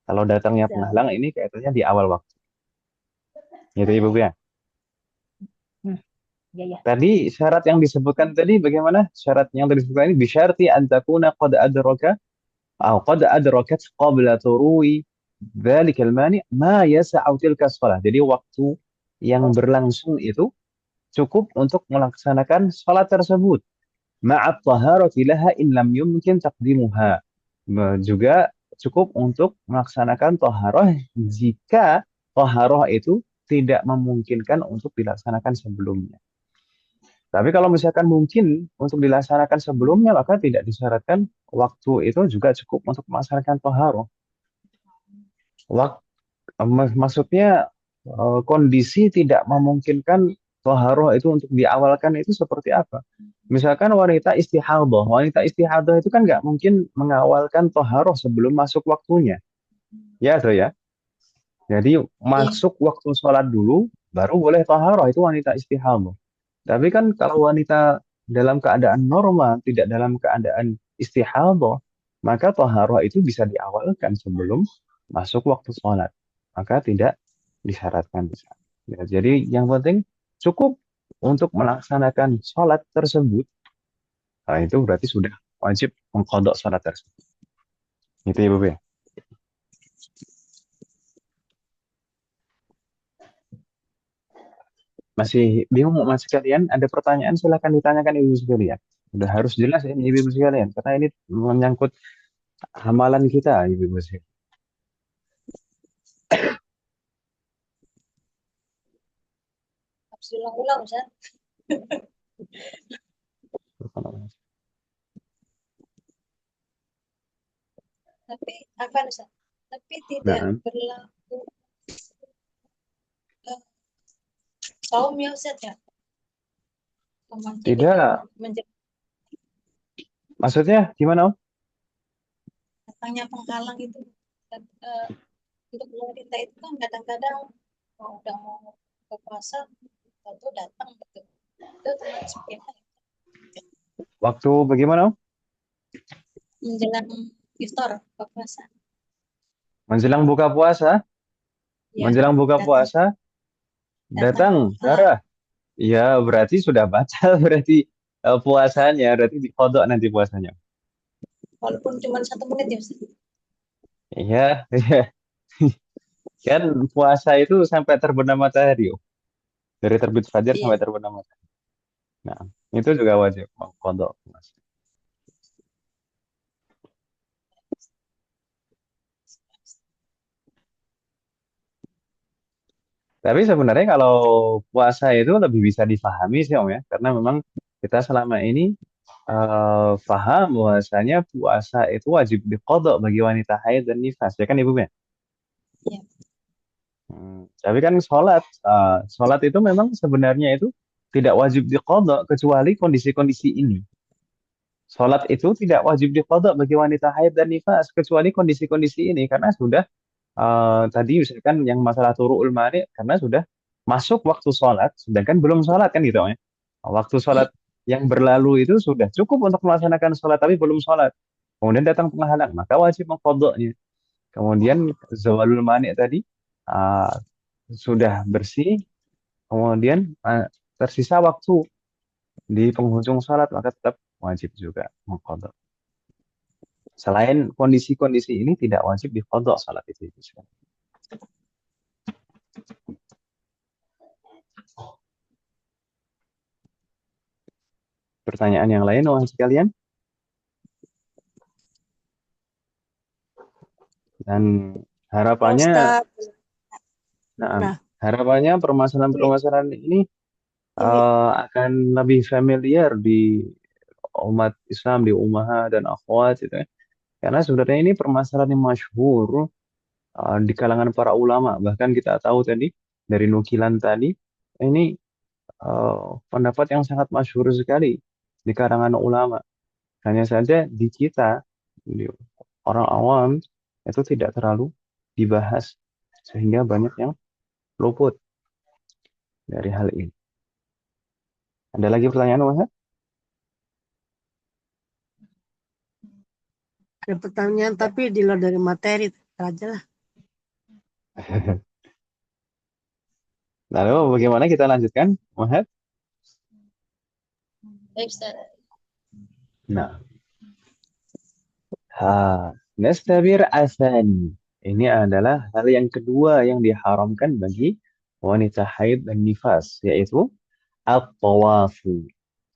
Kalau datangnya Iya. penghalang ini kaitannya di awal waktu. Gitu Ibu ya. Hmm, iya, iya. Tadi syarat yang disebutkan tadi bagaimana? Syarat yang tadi disebutkan ini bisyarti an takuna qad adraka atau qad adrakat qabla turuwi dzalikal mani ma yasa'u tilka shalah. Jadi waktu yang berlangsung itu cukup untuk melaksanakan salat tersebut. Ma'at taharati laha in lam yumkin taqdimuha. Juga cukup untuk melaksanakan taharah jika taharah itu tidak memungkinkan untuk dilaksanakan sebelumnya. Tapi kalau misalkan mungkin untuk dilaksanakan sebelumnya, maka tidak disyaratkan waktu itu juga cukup untuk melaksanakan taharah. Maksudnya kondisi tidak memungkinkan toharoh itu untuk diawalkan itu seperti apa? Misalkan wanita istihadah itu kan nggak mungkin mengawalkan toharoh sebelum masuk waktunya, ya atau ya. Jadi Iya. masuk waktu sholat dulu, baru boleh toharoh itu wanita istihadah. Tapi kan kalau wanita dalam keadaan normal, tidak dalam keadaan istihadah, maka toharoh itu bisa diawalkan sebelum masuk waktu sholat. Maka tidak disyaratkan di sana. Ya, jadi yang penting cukup untuk melaksanakan sholat tersebut. Nah, itu berarti sudah wajib mengkodok sholat tersebut. Itu ya, Bu ya. Masih bingung Mas sekalian? Ada pertanyaan silahkan ditanyakan Ibu sekalian. Udah harus jelas ini Ibu sekalian, karena ini menyangkut amalan kita Ibu sekalian. Harus ulang-ulang, Ustaz. Tapi apa, Ustaz? Tapi tidak Nah, berlaku eh, saum ya, Ustaz ya. Jadi kan tidak, menjelang maksudnya gimana Om? datangnya penghalang itu, dan, untuk wanita itu kan kadang-kadang udah mau ke puasa, itu datang gitu. Itu otomatis bagaimana? Waktu bagaimana Om? Menjelang iftar ke puasa. Menjelang buka puasa, Ya, menjelang buka datang puasa, datang datang penghalang. darah. Ya, berarti sudah batal berarti puasanya, berarti dikodok nanti puasanya. Walaupun cuma 1 menit ya, Ustaz. Iya, iya. Kan puasa itu sampai terbenam matahari, Om. Dari terbit fajar Iya. sampai terbenam matahari. Nah, itu juga wajib mengkodok. Tapi sebenarnya kalau puasa itu lebih bisa difahami sih Om ya, karena memang kita selama ini paham bahwasanya puasa itu wajib diqadha bagi wanita haid dan nifas, ya kan Ibu ya? Iya. Tapi kan sholat itu memang sebenarnya itu tidak wajib diqadha kecuali kondisi-kondisi ini. Sholat itu tidak wajib diqadha bagi wanita haid dan nifas kecuali kondisi-kondisi ini karena sudah tadi misalkan yang masalah turu'ul mani karena sudah masuk waktu sholat, sedangkan belum sholat kan gitu ya. Waktu Iya. sholat yang berlalu itu sudah cukup untuk melaksanakan sholat tapi belum sholat. Kemudian datang penghalang, maka wajib mengkodoknya. Kemudian zawalul mani tadi uh, sudah bersih, kemudian tersisa waktu di penghujung sholat, maka tetap wajib juga mengkodok. Selain kondisi-kondisi ini tidak wajib dikodok sholat itu. Pertanyaan yang lain, wahai sekalian? Dan Oh, harapannya, Ustaz. nah, Nah, harapannya ini permasalahan-permasalahan ini ini akan lebih familiar di umat Islam, di ummahat dan akhwat gitu ya. Karena sebenarnya ini permasalahan yang masyhur di kalangan para ulama. Bahkan kita tahu tadi dari nukilan tadi, ini pendapat yang sangat masyhur sekali di karangan ulama. Hanya saja di kita, di orang awam, itu tidak terlalu dibahas. Sehingga banyak yang luput dari hal ini. Ada lagi pertanyaan, Wahab? Ada pertanyaan tapi di luar dari materi aja lah. Lalu bagaimana kita lanjutkan, Wahab? Baik, Ustaz. Nah, nastabir asani. Ini adalah hal yang kedua yang diharamkan bagi wanita haid dan nifas, yaitu at-tawafu.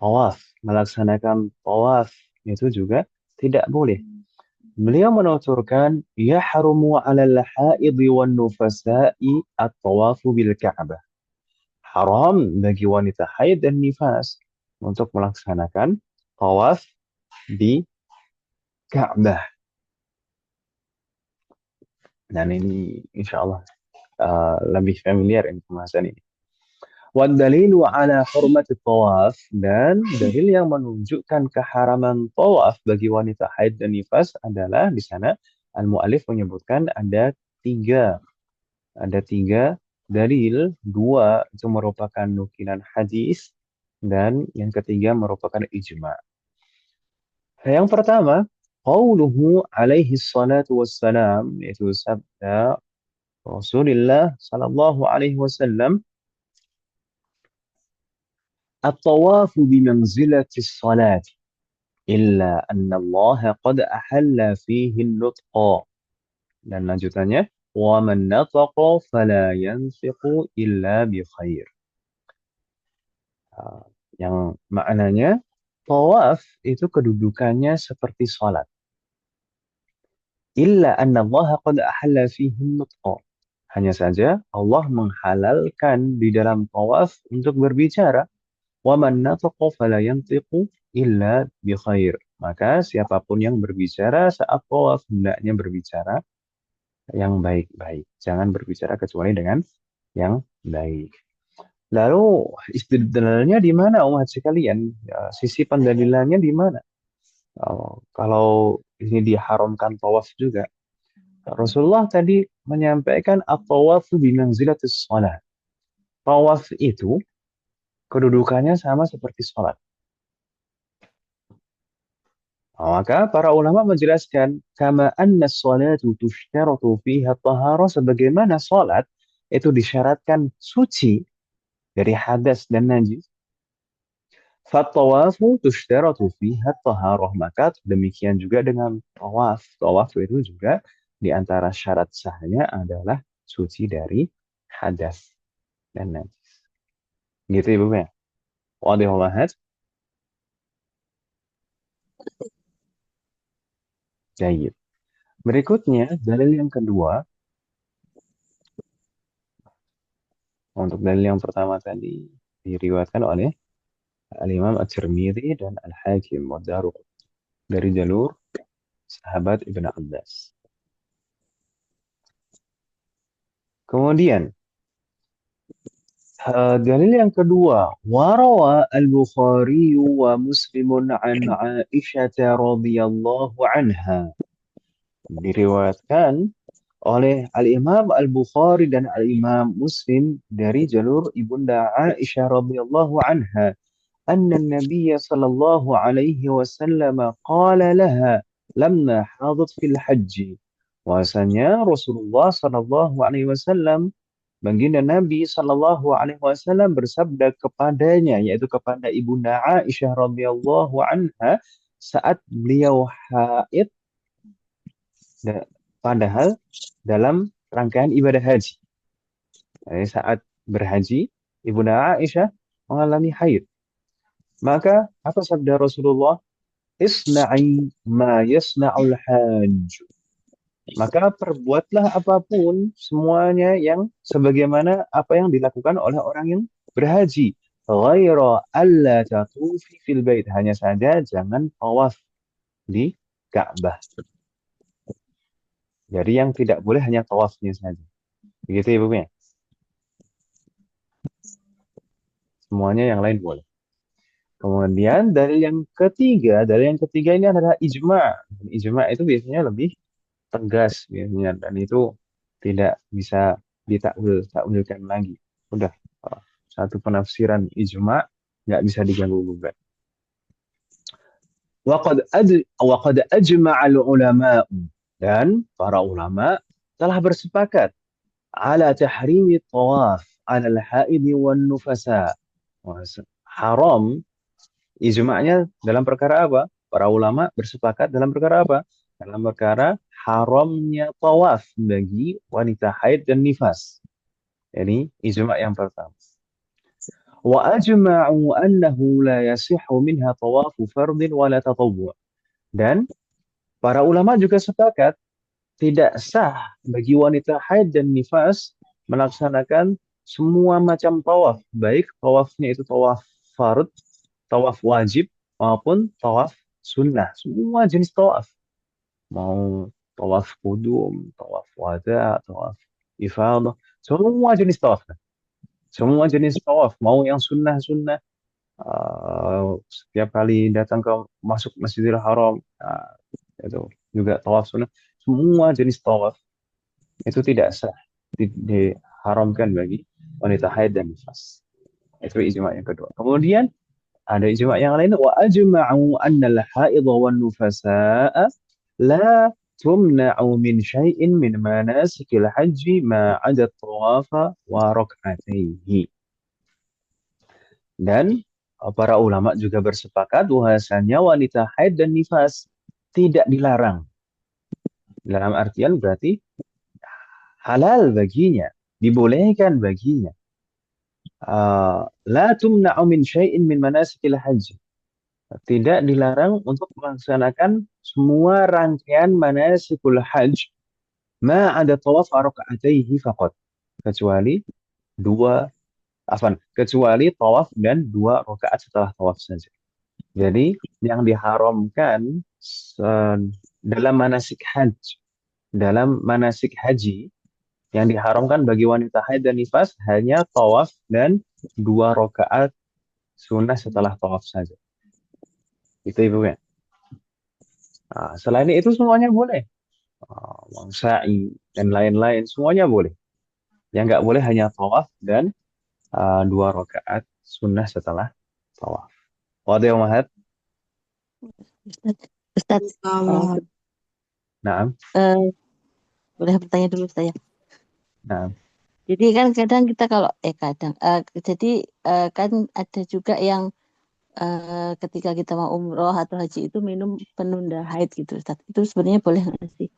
Tawaf, melaksanakan tawaf itu juga tidak boleh. Beliau menuturkan, yahrumu 'alal haidhi wan nufasa'i at-tawafu bil Ka'bah. Haram bagi wanita haid dan nifas untuk melaksanakan tawaf di Ka'bah. Dan ini insya Allah lebih familiar pembahasan ini. Wadalilu ala hurmati tawaf, dan dalil yang menunjukkan keharaman tawaf bagi wanita haid dan nifas adalah di sana al-mu'alif menyebutkan ada tiga dalil. Dua itu merupakan nukilan hadis dan yang ketiga merupakan ijma'. Yang pertama, qauluhu alaihi salatu wassalam, yaitu sabda Rasulullah sallallahu alaihi wasallam, at-tawafu bimanzilati as-salat illa anna Allah qad ahalla fihi an-nutqa. Dan lanjutannya, wa man nataqa fala yanfiqu illa bi khair. Yang maknanya tawaf itu kedudukannya seperti salat. Illa anna Allah qad ahalla fihi an-nutqa. Hanya saja Allah menghalalkan di dalam tawaf untuk berbicara. Wa man nataqa fala yantiqu illa bi khair. Maka siapapun yang berbicara saat tawaf hendaknya berbicara yang baik-baik. Jangan berbicara kecuali dengan yang baik. Lalu istidlalnya di mana umat sekalian? Ya, sisi pendalilannya di mana? Kalau ini diharamkan tawaf juga. Rasulullah tadi menyampaikan at-tawafu bimanzilatis shalah. Tawaf itu kedudukannya sama seperti sholat. Maka para ulama menjelaskan kama anna sholatu tushtaratu fiha taharah, sebagaimana sholat itu disyaratkan suci dari hadas dan najis. Fattawafu tushtaratu fiha taharah, maka demikian juga dengan tawaf. Tawaf itu juga di antara syarat sahnya adalah suci dari hadas dan najis. Gitu Ibu ya. Wadihullah. Jayid. Berikutnya, dalil yang kedua. Untuk dalil yang pertama tadi diriwayatkan oleh Al-Imam At-Tirmidzi dan Al-Hakim wa Daruqutni dari jalur sahabat Ibn Abbas. Kemudian dalil yang kedua, warawa Al-Bukhari wa Muslimun an Aisyah radhiyallahu anha. Diriwayatkan oleh Al-Imam Al-Bukhari dan Al-Imam Muslim dari jalur Ibunda Aisyah radhiyallahu anha, anna an-nabiy sallallahu alaihi wasallam qala laha lamma hadat fil hajj. Bahwasanya Rasulullah sallallahu alaihi wasallam, baginda Nabi sallallahu alaihi wasallam bersabda kepadanya, yaitu kepada Ibunda Aisyah radhiyallahu anha saat beliau haid, padahal dalam rangkaian ibadah haji. Jadi saat berhaji, Ibunda Aisyah mengalami haid. Maka apa sabda Rasulullah? Isna'i ma yasna'ul hajj. Maka perbuatlah apapun semuanya yang sebagaimana apa yang dilakukan oleh orang yang berhaji. Ghaira alla tatufi fil bait. Hanya saja jangan tawaf di Ka'bah. Jadi yang tidak boleh hanya tawafnya saja. Begitu Ibu ya? Semuanya yang lain boleh. Kemudian dalil yang ketiga ini adalah ijma. Ijma itu biasanya lebih tegas biasanya dan itu tidak bisa takwilkan lagi. Udah satu penafsiran ijma nggak bisa diganggu gugat. Waqad ajma'al ulama dan para ulama telah bersepakat ala tahrimi tawaf ala al-haid wan nufasa. Haram ijma'nya dalam perkara apa? Para ulama bersepakat dalam perkara apa? Dalam perkara haramnya tawaf bagi wanita haid dan nifas. Ini ijma' yang pertama. Wa ajma'u annahu la yasihhu minha tawafu fardin wala tatawwu'. Dan para ulama juga sepakat tidak sah bagi wanita haid dan nifas melaksanakan semua macam tawaf, baik tawafnya itu tawaf fard, tawaf wajib maupun tawaf sunnah. Semua jenis tawaf. Mau tawaf kudum, tawaf wada, tawaf ifadah, semua jenis tawaf. Semua jenis tawaf, mau yang sunnah-sunnah, setiap kali datang ke masuk Masjidil Haram, itu juga tawaf sunnah. Semua jenis tawaf itu tidak sah, diharamkan bagi wanita haid dan nifas. Itu ijma yang kedua. Kemudian ada ijma yang lain, wa ajma'u anna al-haidha wan nufasaa la tumna'u min syai'in min manasikil haji ma 'ada tawafa wa rak'ataihi. Dan para ulama juga bersepakat bahwasanya wanita haid dan nifas tidak dilarang. Dalam artian berarti halal baginya, dibolehkan baginya. La tumna'u min syai'in min manasikil haji. Tidak dilarang untuk melaksanakan semua rangkaian manasikul hajj ma ada tawaf raka'ataihi faqat, kecuali kecuali tawaf dan 2 rakaat setelah tawaf saja. Jadi yang diharamkan dalam manasik haji yang diharamkan bagi wanita haid dan nifas hanya tawaf dan 2 rakaat sunnah setelah tawaf saja. Itu ibu ya. Selain itu semuanya boleh. Sa'i dan lain-lain semuanya boleh. Yang nggak boleh hanya tawaf dan 2 rakaat sunnah setelah tawaf. Wadah ya Mahat? Ustaz, Naam. boleh bertanya dulu saya. Naam. Jadi kan kadang kita kalau kan ada juga yang ketika kita mau umroh atau haji itu minum penunda haid gitu, Ustaz. Itu sebenarnya boleh nggak sih?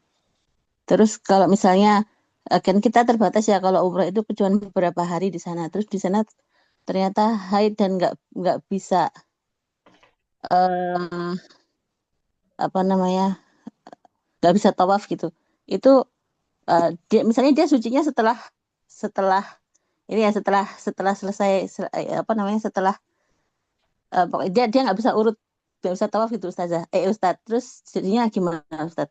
Terus kalau misalnya kan kita terbatas ya kalau umroh itu cuma beberapa hari di sana. Terus di sana ternyata haid dan nggak bisa eh, apa namanya nggak bisa tawaf gitu. Itu misalnya dia sucinya setelah setelah ini ya setelah selesai setelah pokoknya dia nggak bisa tawaf gitu Ustazah. Ustaz, terus jadinya gimana Ustaz?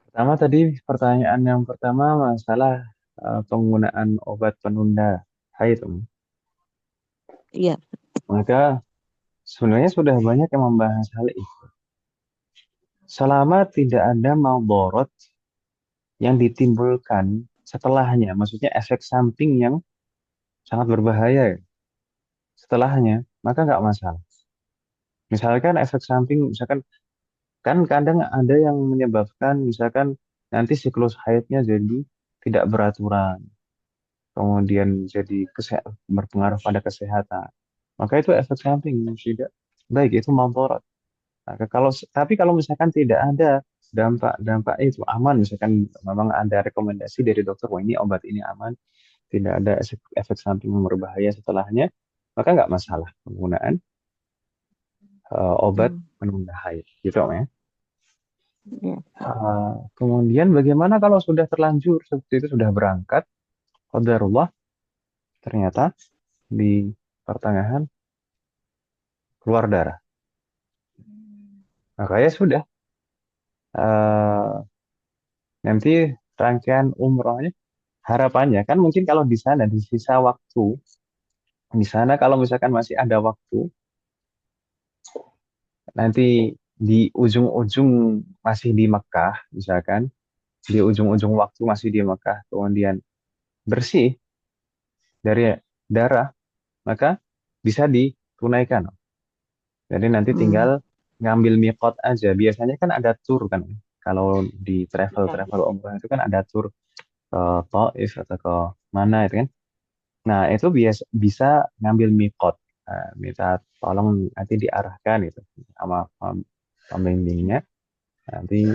Pertama tadi pertanyaan yang pertama masalah penggunaan obat penunda haid. Iya. Maka sebenarnya sudah banyak yang membahas hal itu. Selama tidak ada maldorot yang ditimbulkan setelahnya, maksudnya efek samping yang sangat berbahaya setelahnya, maka nggak masalah. Misalkan efek samping, misalkan kan kadang ada yang menyebabkan, misalkan nanti siklus haidnya jadi tidak beraturan, kemudian jadi berpengaruh pada kesehatan. Maka itu efek samping yang tidak baik, itu maldorot. Maka tapi kalau misalkan tidak ada dampak itu aman, misalkan memang ada rekomendasi dari dokter, wah ini obat ini aman, tidak ada efek samping yang berbahaya setelahnya, maka nggak masalah penggunaan obat penunda haid, gitu ya. Iya. Kemudian bagaimana kalau sudah terlanjur seperti itu, sudah berangkat, qadarullah, ternyata di pertengahan keluar darah. Maka ya sudah, nanti rangkaian umrohnya harapannya kan mungkin kalau di sana di sisa waktu Di sana kalau misalkan masih ada waktu, nanti di ujung-ujung masih di Mekah, misalkan di ujung-ujung waktu masih di Mekah, kemudian bersih dari darah, maka bisa ditunaikan. Jadi nanti Hmm. tinggal ngambil miqat aja. Biasanya kan ada tur kan. Kalau di travel-travel umrah itu kan ada tur ke Taif atau ke mana itu kan. Nah, itu bisa ngambil miqat. Nah, minta tolong nanti diarahkan itu sama pembimbingnya. Nanti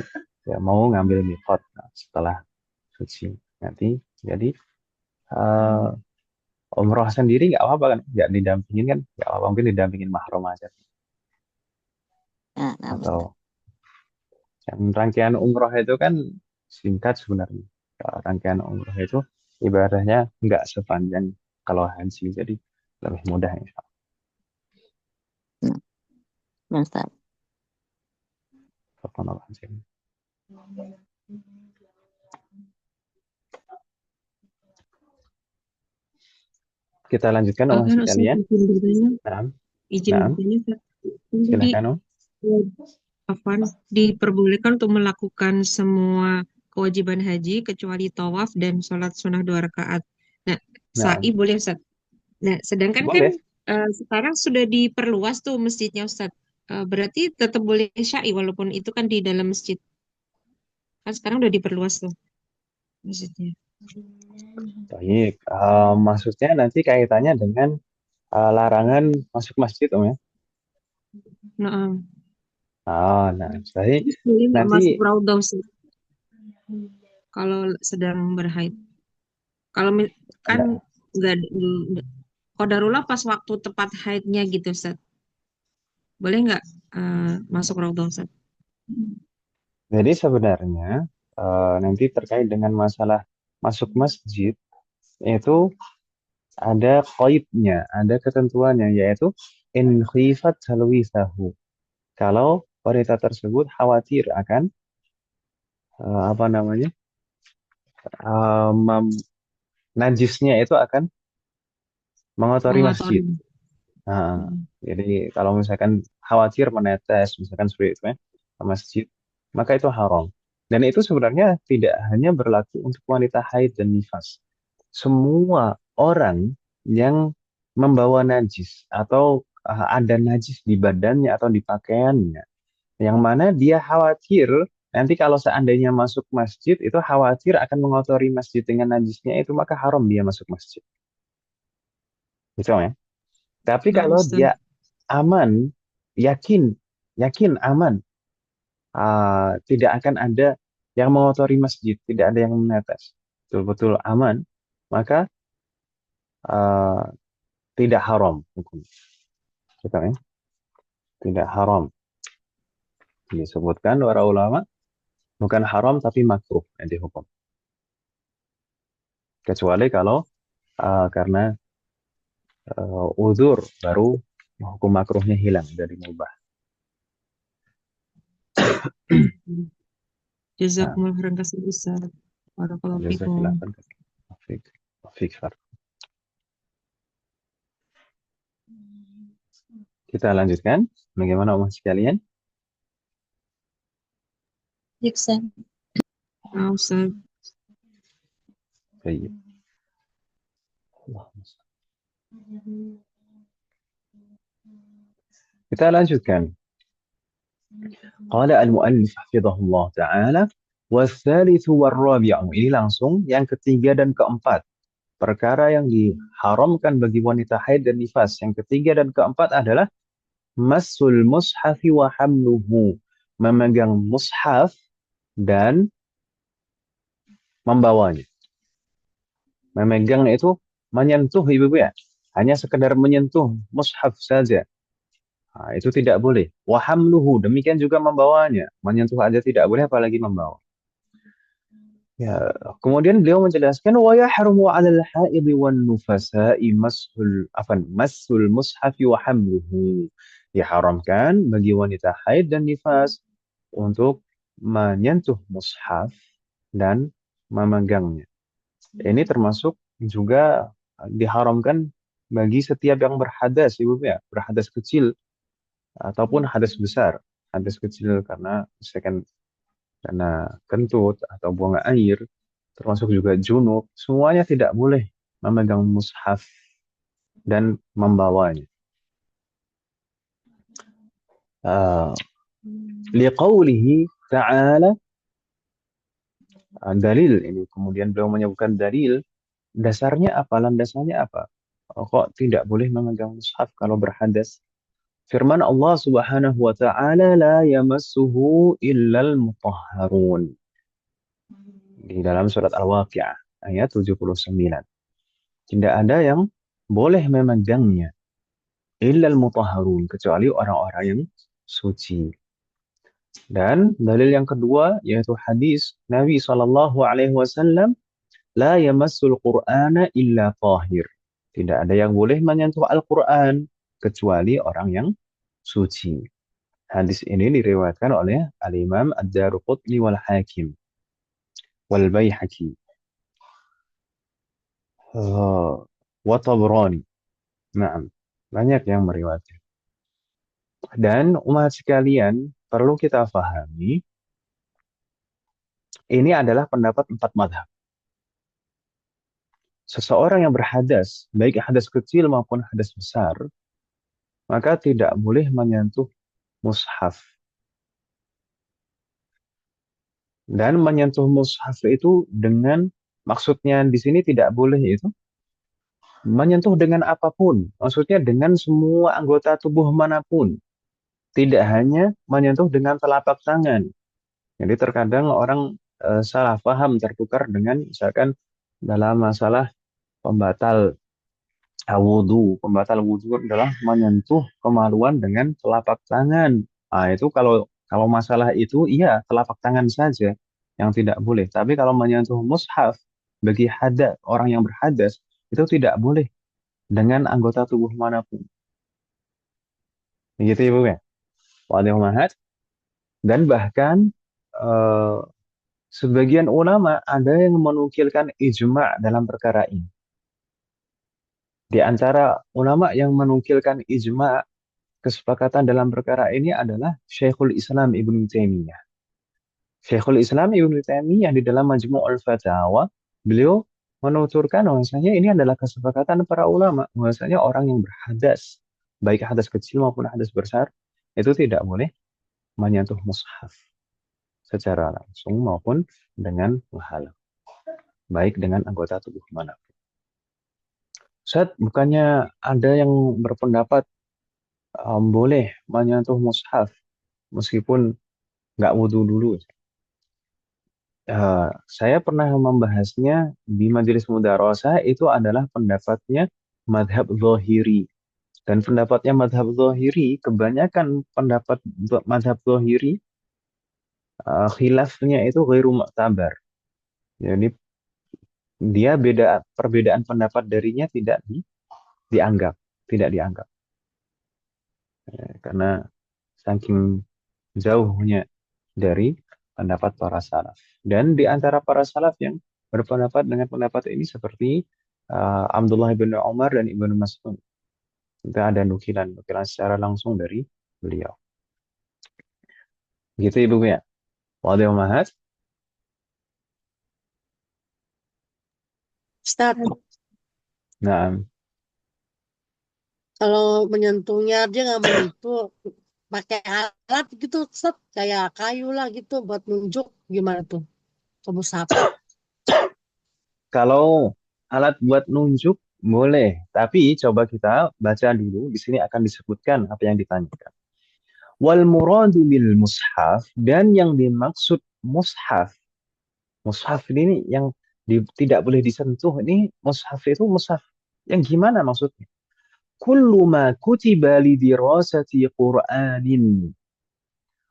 ya, mau ngambil miqat. Nah, setelah suci nanti jadi eh, umroh sendiri nggak apa-apa kan, nggak didampingin kan, nggak apa-apa, mungkin didampingin mahram aja Nah, Ustaz. atau yang rangkaian umroh itu kan singkat sebenarnya. Kalau rangkaian umroh itu ibadahnya nggak sepanjang kalau haji, jadi lebih mudah insya Nah, Ustaz. Allah. Kita lanjutkan Ah, Om kan Ustaz sekalian. izin bertanya, Nah, izin nah, bertanya Ustaz. Kan tadi silakan Om. Afwan diperbolehkan untuk melakukan semua kewajiban haji kecuali tawaf dan sholat sunnah 2 rakaat. Nah, Nah, sa'i boleh Ustaz. Nah, sedangkan kan boleh. sekarang sudah diperluas tuh masjidnya Ustaz. Berarti tetap boleh sya'i walaupun itu kan di dalam masjid. Kan sekarang udah diperluas tuh masjidnya. Baik. Maksudnya nanti kaitannya dengan larangan masuk masjid Om ya. Nah, Nah, jadi terus boleh nggak nanti masuk raudhah Ustaz kalau sedang berhaid? Kalau kan ada. nggak qadarullah pas waktu tepat haidnya gitu Ustaz. Boleh nggak masuk raudhah Ustaz? Jadi sebenarnya nanti terkait dengan masalah masuk masjid itu ada qaidnya, ada ketentuannya, yaitu in khifat talwisahu. Kalau wanita tersebut khawatir akan apa namanya eh, mem- najisnya itu akan mengotori Mengotori. masjid. Nah, Hmm. jadi kalau misalkan khawatir menetes, misalkan seperti itu ya, ke masjid, maka itu haram. Dan itu sebenarnya tidak hanya berlaku untuk wanita haid dan nifas. Semua orang yang membawa najis atau ada najis di badannya atau di pakaiannya, yang mana dia khawatir nanti kalau seandainya masuk masjid itu khawatir akan mengotori masjid dengan najisnya itu, maka haram dia masuk masjid. Gitu ya. Tapi Nah, kalau Ustaz. dia aman, yakin, yakin aman, tidak akan ada yang mengotori masjid, tidak ada yang menetes, betul-betul aman, maka ah, tidak haram hukum. Gitu ya. Tidak haram. Disebutkan para ulama bukan haram tapi makruh yang dihukum. Kecuali kalau karena uzur baru hukum makruhnya hilang dari mubah. Nah, Jazakumullah khairan kasih Ustaz. Barakallahu fikum. jazakallah khair. Fik. Kita lanjutkan. Bagaimana umat sekalian? Iksan. Nah, Ustaz. Baik. Kita lanjutkan. Qala al-muallif hafizahullah ta'ala والثالث والرابع. Ini langsung yang ketiga dan keempat. Perkara yang diharamkan bagi wanita haid dan nifas. Yang ketiga dan keempat adalah masul mushafi wa hamluhu. Memegang mushaf dan membawanya. Memegang itu menyentuh ibu-ibu ya. Hanya sekedar menyentuh mushaf saja. Nah, itu tidak boleh. Wa hamluhu. Demikian juga membawanya. Menyentuh aja tidak boleh apalagi membawa. Ya, kemudian beliau menjelaskan wa yahrumu 'alal haidhi wan nufasa'i masul mushafi wa hamluhu. Diharamkan bagi wanita haid dan nifas untuk menyentuh mushaf dan memegangnya. Ini termasuk juga diharamkan bagi setiap yang berhadas, ibu ya, berhadas kecil ataupun hadas besar. Hadas kecil karena misalkan karena kentut atau buang air, termasuk juga junub, semuanya tidak boleh memegang mushaf dan membawanya. Liqaulihi ta'ala, dalil ini. Kemudian beliau menyebutkan dalil. Dasarnya apa? Landasannya apa? Kok tidak boleh memegang mushaf kalau berhadas? Firman Allah Subhanahu wa taala, la yamassuhu illal mutahharun. Di dalam surat Al-Waqiah ayat 79. Tidak ada yang boleh memegangnya illal mutahharun, kecuali orang-orang yang suci. Dan dalil yang kedua yaitu hadis Nabi SAW, la yamassul Qur'ana illa tahir. Tidak ada yang boleh menyentuh Al-Quran kecuali orang yang suci. Hadis ini diriwayatkan oleh Al-Imam Ad-Daruqutni wal Hakim wal Baihaqi wa Tabrani. Naam, banyak yang meriwayatkan. Dan umat sekalian, perlu kita pahami, ini adalah pendapat 4 madhab. Seseorang yang berhadas, baik hadas kecil maupun hadas besar, maka tidak boleh menyentuh mushaf. Dan menyentuh mushaf itu dengan, maksudnya di sini tidak boleh itu menyentuh dengan apapun. Maksudnya dengan semua anggota tubuh manapun. Tidak hanya menyentuh dengan telapak tangan. Jadi terkadang orang salah paham, tertukar dengan misalkan dalam masalah pembatal wudhu. Pembatal wudhu adalah menyentuh kemaluan dengan telapak tangan. Nah, itu kalau masalah itu, iya telapak tangan saja yang tidak boleh. Tapi kalau menyentuh mushaf bagi orang yang berhadas, itu tidak boleh dengan anggota tubuh manapun. Begitu Ibu ya. Wadih mahat. Dan bahkan sebagian ulama ada yang menukilkan ijma' dalam perkara ini. Di antara ulama yang menukilkan ijma', kesepakatan dalam perkara ini adalah Syekhul Islam Ibnu Taimiyah. Syekhul Islam Ibnu Taimiyah di dalam Majmu'ul Fatawa, beliau menuturkan bahwasanya ini adalah kesepakatan para ulama, bahwasanya orang yang berhadas, baik hadas kecil maupun hadas besar, itu tidak boleh menyentuh mushaf secara langsung maupun dengan menghalang, baik dengan anggota tubuh manapun. Ustaz, bukannya ada yang berpendapat boleh menyentuh mushaf meskipun nggak wudhu dulu? Saya pernah membahasnya di majelis mudarasah, itu adalah pendapatnya madhab zahiri. Dan pendapatnya madhab zahiri, kebanyakan pendapat madhab zahiri, khilafnya itu ghairu mu'tabar. Jadi dia perbedaan pendapat darinya tidak dianggap. Tidak dianggap. Karena saking jauhnya dari pendapat para salaf. Dan di antara para salaf yang berpendapat dengan pendapat ini seperti Abdullah bin Umar dan Ibnu Mas'ud. Kita ada nukilan secara langsung dari beliau. Gitu Ibu ya. Wadih mahat. Ustaz, Nah, kalau menyentuhnya dia nggak menyentuh pakai alat gitu, Ustaz, kayak kayu lah gitu buat nunjuk, gimana tuh? Kamu sapa? kalau alat buat nunjuk boleh, tapi coba kita baca dulu. Di sini akan disebutkan apa yang ditanyakan. Wal muradu bil mushaf, dan yang dimaksud mushaf. Mushaf ini yang tidak boleh disentuh. Ini mushaf itu mushaf yang gimana maksudnya? Kullu ma kutiba li dirasati Qur'anin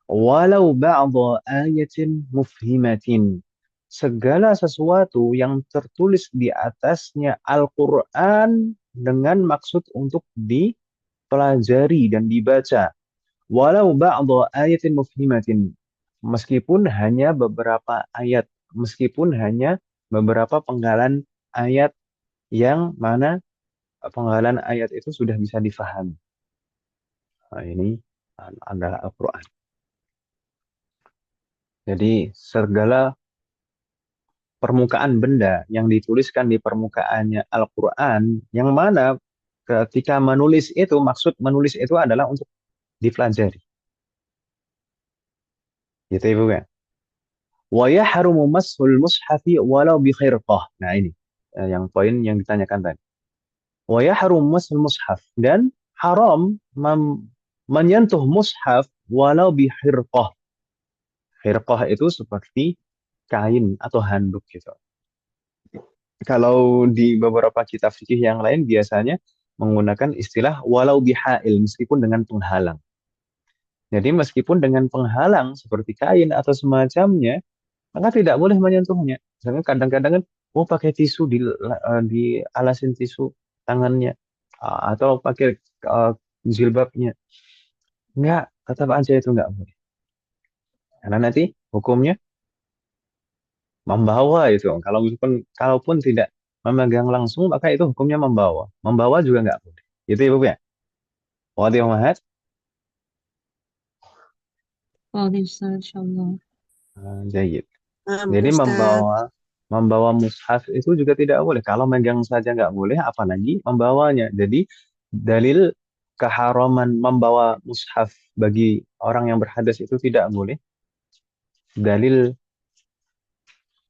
walau ba'dha ayatin mufhimatin. Segala sesuatu yang tertulis di atasnya Al-Quran dengan maksud untuk dipelajari dan dibaca. Walau ba'dha ayatin mufhimatin. Meskipun hanya beberapa ayat. Meskipun hanya beberapa penggalan ayat yang mana penggalan ayat itu sudah bisa difahami. Nah, ini adalah Al-Quran. Jadi segala permukaan benda yang dituliskan di permukaannya Al-Quran, yang mana ketika menulis itu, maksud menulis itu adalah untuk dipelajari. Gitu Ibu kan? Wa yahrumu mashul mushafi walau bi khirqah. Nah ini yang poin yang ditanyakan tadi. Wa yahrumu mashul mushaf, dan haram menyentuh mushaf walau bi khirqah. Khirqah itu seperti kain atau handuk gitu. Kalau di beberapa kitab fikih yang lain biasanya menggunakan istilah walau bihail, meskipun dengan penghalang. Jadi meskipun dengan penghalang seperti kain atau semacamnya, maka tidak boleh menyentuhnya. Misalnya kadang-kadang kan, oh pakai tisu di alasin tisu tangannya, atau pakai jilbabnya. Enggak, tetap aja itu enggak boleh. Karena nanti hukumnya membawa itu. Kalaupun tidak memegang langsung, maka itu hukumnya membawa. Membawa juga enggak boleh. Gitu Ibu ya. Wadih Mahat. Waalaikumsalam, insyaallah. Jayid. Paham, Jadi Ustaz. membawa mushaf itu juga tidak boleh. Kalau megang saja nggak boleh, apalagi membawanya. Jadi dalil keharaman membawa mushaf bagi orang yang berhadas itu tidak boleh. Dalil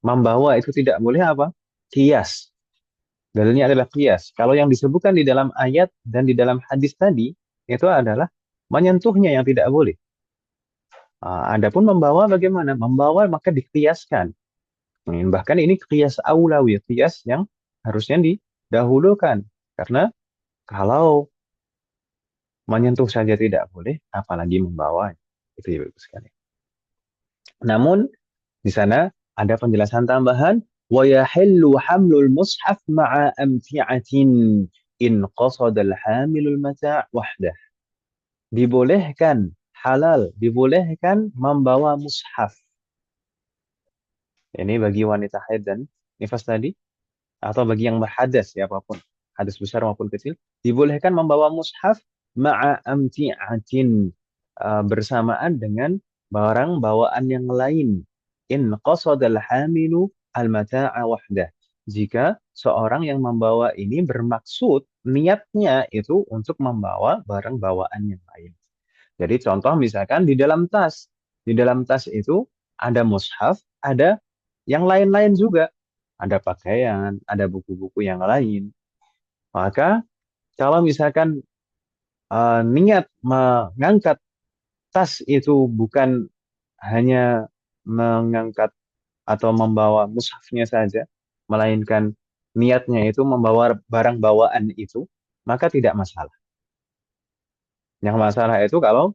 membawa itu tidak boleh apa? Qiyas. Dalilnya adalah qiyas. Kalau yang disebutkan di dalam ayat dan di dalam hadis tadi, itu adalah menyentuhnya yang tidak boleh. Adapun membawa bagaimana? Membawa maka dikiaskan. Bahkan ini qiyas aulawi, qiyas yang harusnya didahulukan. Karena kalau menyentuh saja tidak boleh, apalagi membawa. Itu ya Bapak sekalian. Namun di sana ada penjelasan tambahan, wa yahillu hamlul mushaf ma'a amti'atin in qasadal hamilul mata' wahdah. Dibolehkan, halal, dibolehkan membawa mushaf. Ini bagi wanita haid dan nifas tadi, atau bagi yang berhadas, siapapun, hadas besar maupun kecil, dibolehkan membawa mushaf ma'a amti'atin, bersamaan dengan barang bawaan yang lain. In qasadal hamilu al-mata'a wahdah. Jika seorang yang membawa ini bermaksud, niatnya itu untuk membawa barang bawaan yang lain. Jadi contoh misalkan di dalam tas. Di dalam tas itu ada mushaf, ada yang lain-lain juga. Ada pakaian, ada buku-buku yang lain. Maka kalau misalkan niat mengangkat tas itu bukan hanya mengangkat atau membawa mushafnya saja, melainkan niatnya itu membawa barang bawaan itu, maka tidak masalah. Yang masalah itu kalau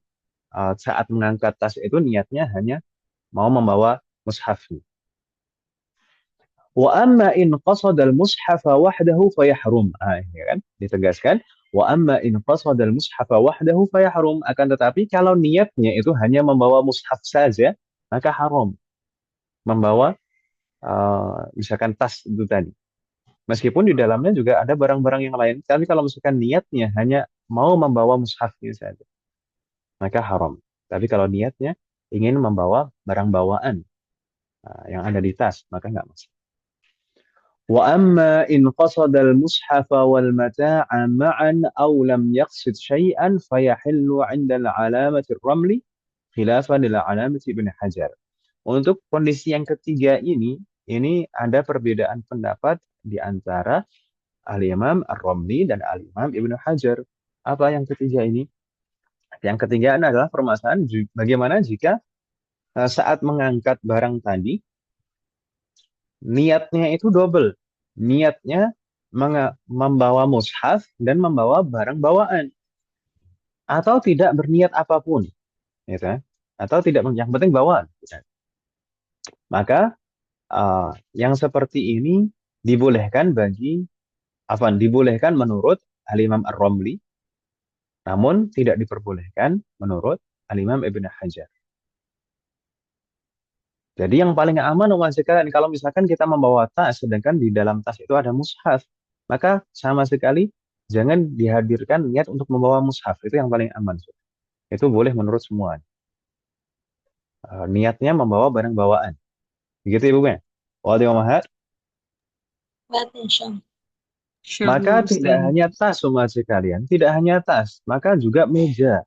saat mengangkat tas itu niatnya hanya mau membawa mushafnya. Wa amma in qasadal mushafa wahdahu fayahrum. Ini kan ditegaskan. Wa amma in qasadal mushafa wahdahu fayahrum. Akan tetapi kalau niatnya itu hanya membawa mushaf saja, maka haram membawa misalkan tas itu tadi. Meskipun di dalamnya juga ada barang-barang yang lain. Tapi kalau misalkan niatnya hanya mau membawa mushafnya saja, maka haram. Tapi kalau niatnya ingin membawa barang bawaan yang ada di tas, maka nggak masalah. Wa amma in qasada al-mushafa wal mata'a ma'an aw lam yaqsid syai'an fayahillu 'inda al-'alamati ar-ramli khilafan lil 'alamati Ibnu Hajar. Untuk kondisi yang ketiga ini ada perbedaan pendapat di antara Al-Imam Ar-Ramli dan Al-Imam Ibnu Hajar. Apa yang ketiga ini? Yang ketiga adalah permasalahan bagaimana jika saat mengangkat barang tadi niatnya itu double. Niatnya membawa mushaf dan membawa barang bawaan. Atau tidak berniat apapun. Gitu. Atau tidak, yang penting bawaan. Gitu. Maka yang seperti ini dibolehkan dibolehkan menurut Al-Imam Ar-Ramli, namun tidak diperbolehkan menurut Al-Imam Ibnu Hajar. Jadi yang paling aman sekalian, kalau misalkan kita membawa tas, sedangkan di dalam tas itu ada mushaf, maka sama sekali jangan dihadirkan niat untuk membawa mushaf. Itu yang paling aman. Itu boleh menurut semua. Niatnya membawa barang bawaan. Begitu Ibu ya. Wal Mahat. Berarti insya Allah. Insya Maka Allah, tidak Ustaz. hanya tas, umat sekalian, tidak hanya tas, maka juga meja.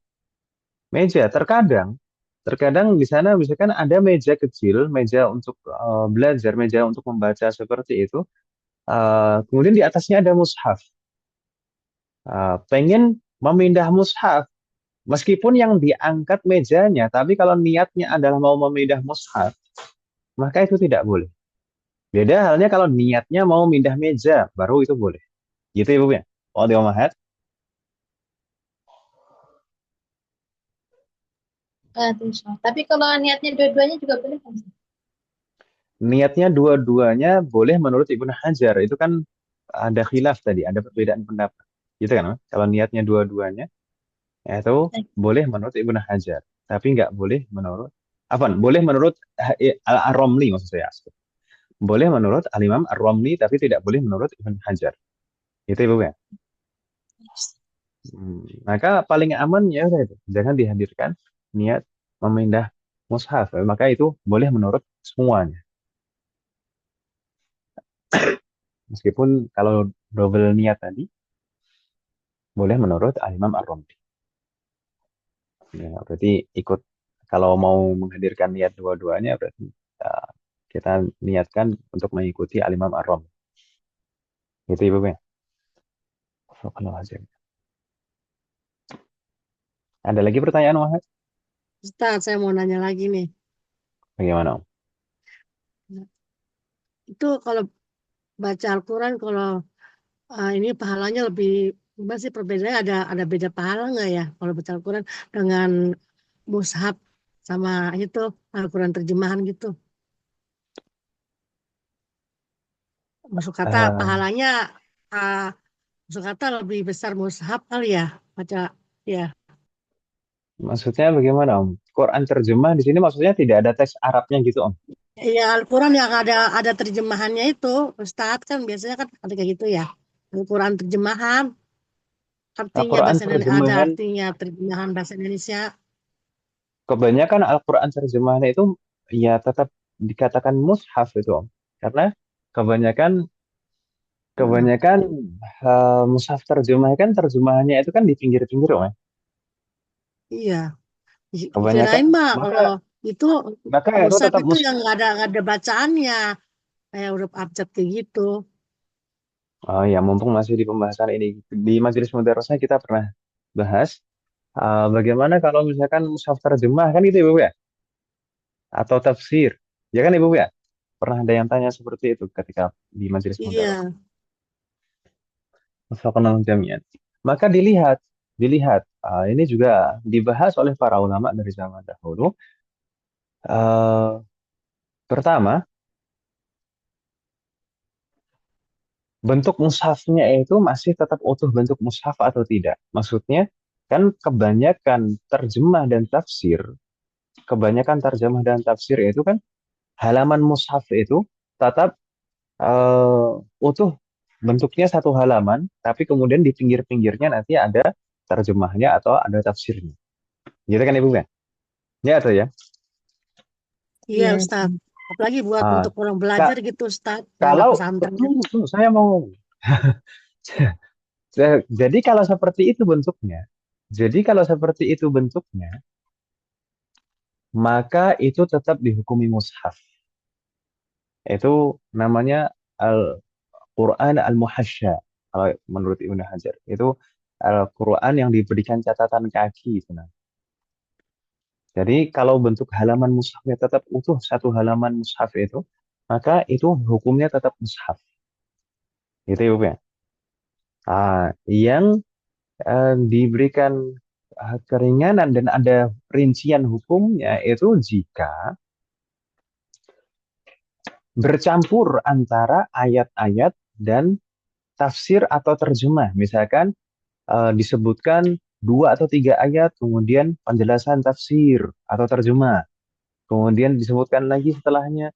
Meja terkadang di sana misalkan ada meja kecil, meja untuk belajar, meja untuk membaca seperti itu. Kemudian di atasnya ada mushaf. Pengen memindah mushaf, meskipun yang diangkat mejanya, tapi kalau niatnya adalah mau memindah mushaf, maka itu tidak boleh. Beda halnya kalau niatnya mau mindah meja, baru itu boleh. Gitu Ibu ya. Oh, Mahat. Berarti insya Allah. Tapi kalau niatnya dua-duanya juga boleh kan? Ustaz? Niatnya dua-duanya boleh menurut Ibnu Hajar. Itu kan ada khilaf tadi, ada perbedaan pendapat. Gitu kan? Kalau niatnya dua-duanya, itu Baik. boleh menurut Ibnu Hajar. Tapi nggak boleh menurut, apa? Boleh menurut Ar-Romli maksud saya. Boleh menurut Al-Imam Ar-Romli, tapi tidak boleh menurut Ibnu Hajar. Itu Ibu ya. Maka paling aman ya udah itu. Jangan dihadirkan niat memindah mushaf. Maka itu boleh menurut semuanya. Meskipun kalau double niat tadi, boleh menurut Al-Imam Ar-Romli. Ya, berarti ikut kalau mau menghadirkan niat dua-duanya berarti uh, kita niatkan untuk mengikuti Al-Imam Ar-Romli. Itu Ibu ya. Kalau aja. Ada lagi pertanyaan Wahid? Ustaz, saya mau nanya lagi nih. Bagaimana Om? Itu kalau baca Al-Quran, kalau ini pahalanya lebih, masih perbedaannya ada beda pahala nggak ya? Kalau baca Al-Quran dengan mushaf sama itu Al-Quran terjemahan gitu. Maksud kata Uh, pahalanya, uh, maksud kata lebih besar mushaf kali ya? Baca, ya. Maksudnya bagaimana Om? Quran terjemah di sini maksudnya tidak ada teks Arabnya gitu Om? Ya Al-Quran yang ada terjemahannya itu, Ustaz kan biasanya kan ada kayak gitu ya. Al-Quran terjemahan, artinya Al-Quran bahasa Indonesia, ada terjemahan, artinya terjemahan bahasa Indonesia. kebanyakan Al-Quran terjemahan itu ya tetap dikatakan mushaf itu Om. Karena kebanyakan Hmm. kebanyakan mushaf terjemah kan terjemahannya itu kan di pinggir-pinggir Om. Ya. Iya, Kebanyakan kirain mah maka kalau itu maka itu mushaf tetap itu yang nggak ada bacaannya, kayak huruf abjad kayak gitu. Oh ya, mumpung masih di pembahasan ini, di Majelis Mudarasah kita pernah bahas bagaimana kalau misalkan mushaf terjemah kan itu Ibu ya, atau tafsir, ya kan Ibu ya? Pernah ada yang tanya seperti itu ketika di Majelis Mudarasah. Iya, Mufaqqan jami'an. Maka dilihat, ini juga dibahas oleh para ulama dari zaman dahulu. Eh, Pertama, bentuk mushafnya itu masih tetap utuh bentuk mushaf atau tidak. Maksudnya kan kebanyakan terjemah dan tafsir itu kan halaman mushaf itu tetap utuh bentuknya satu halaman, tapi kemudian di pinggir-pinggirnya nanti ada terjemahnya atau ada tafsirnya. Gitu kan Ibu kan? Ya atau ya? iya Iya, Ustaz. Apalagi buat Ah, untuk orang belajar Kak, gitu Ustaz, anak kalau pesantren. saya mau jadi kalau seperti itu bentuknya, maka itu tetap dihukumi mushaf. Itu namanya Al-Quran Al-Muhasya. Kalau menurut Ibnu Hajar. Itu Al-Quran yang diberikan catatan kaki. Itu. Jadi kalau bentuk halaman mushafnya tetap utuh satu halaman mushaf itu, maka itu hukumnya tetap mushaf. Gitu ya, Bu ya. Yang diberikan keringanan dan ada rincian hukumnya itu jika bercampur antara ayat-ayat dan tafsir atau terjemah. Misalkan disebutkan dua atau tiga ayat, kemudian penjelasan tafsir atau terjemah. Kemudian disebutkan lagi setelahnya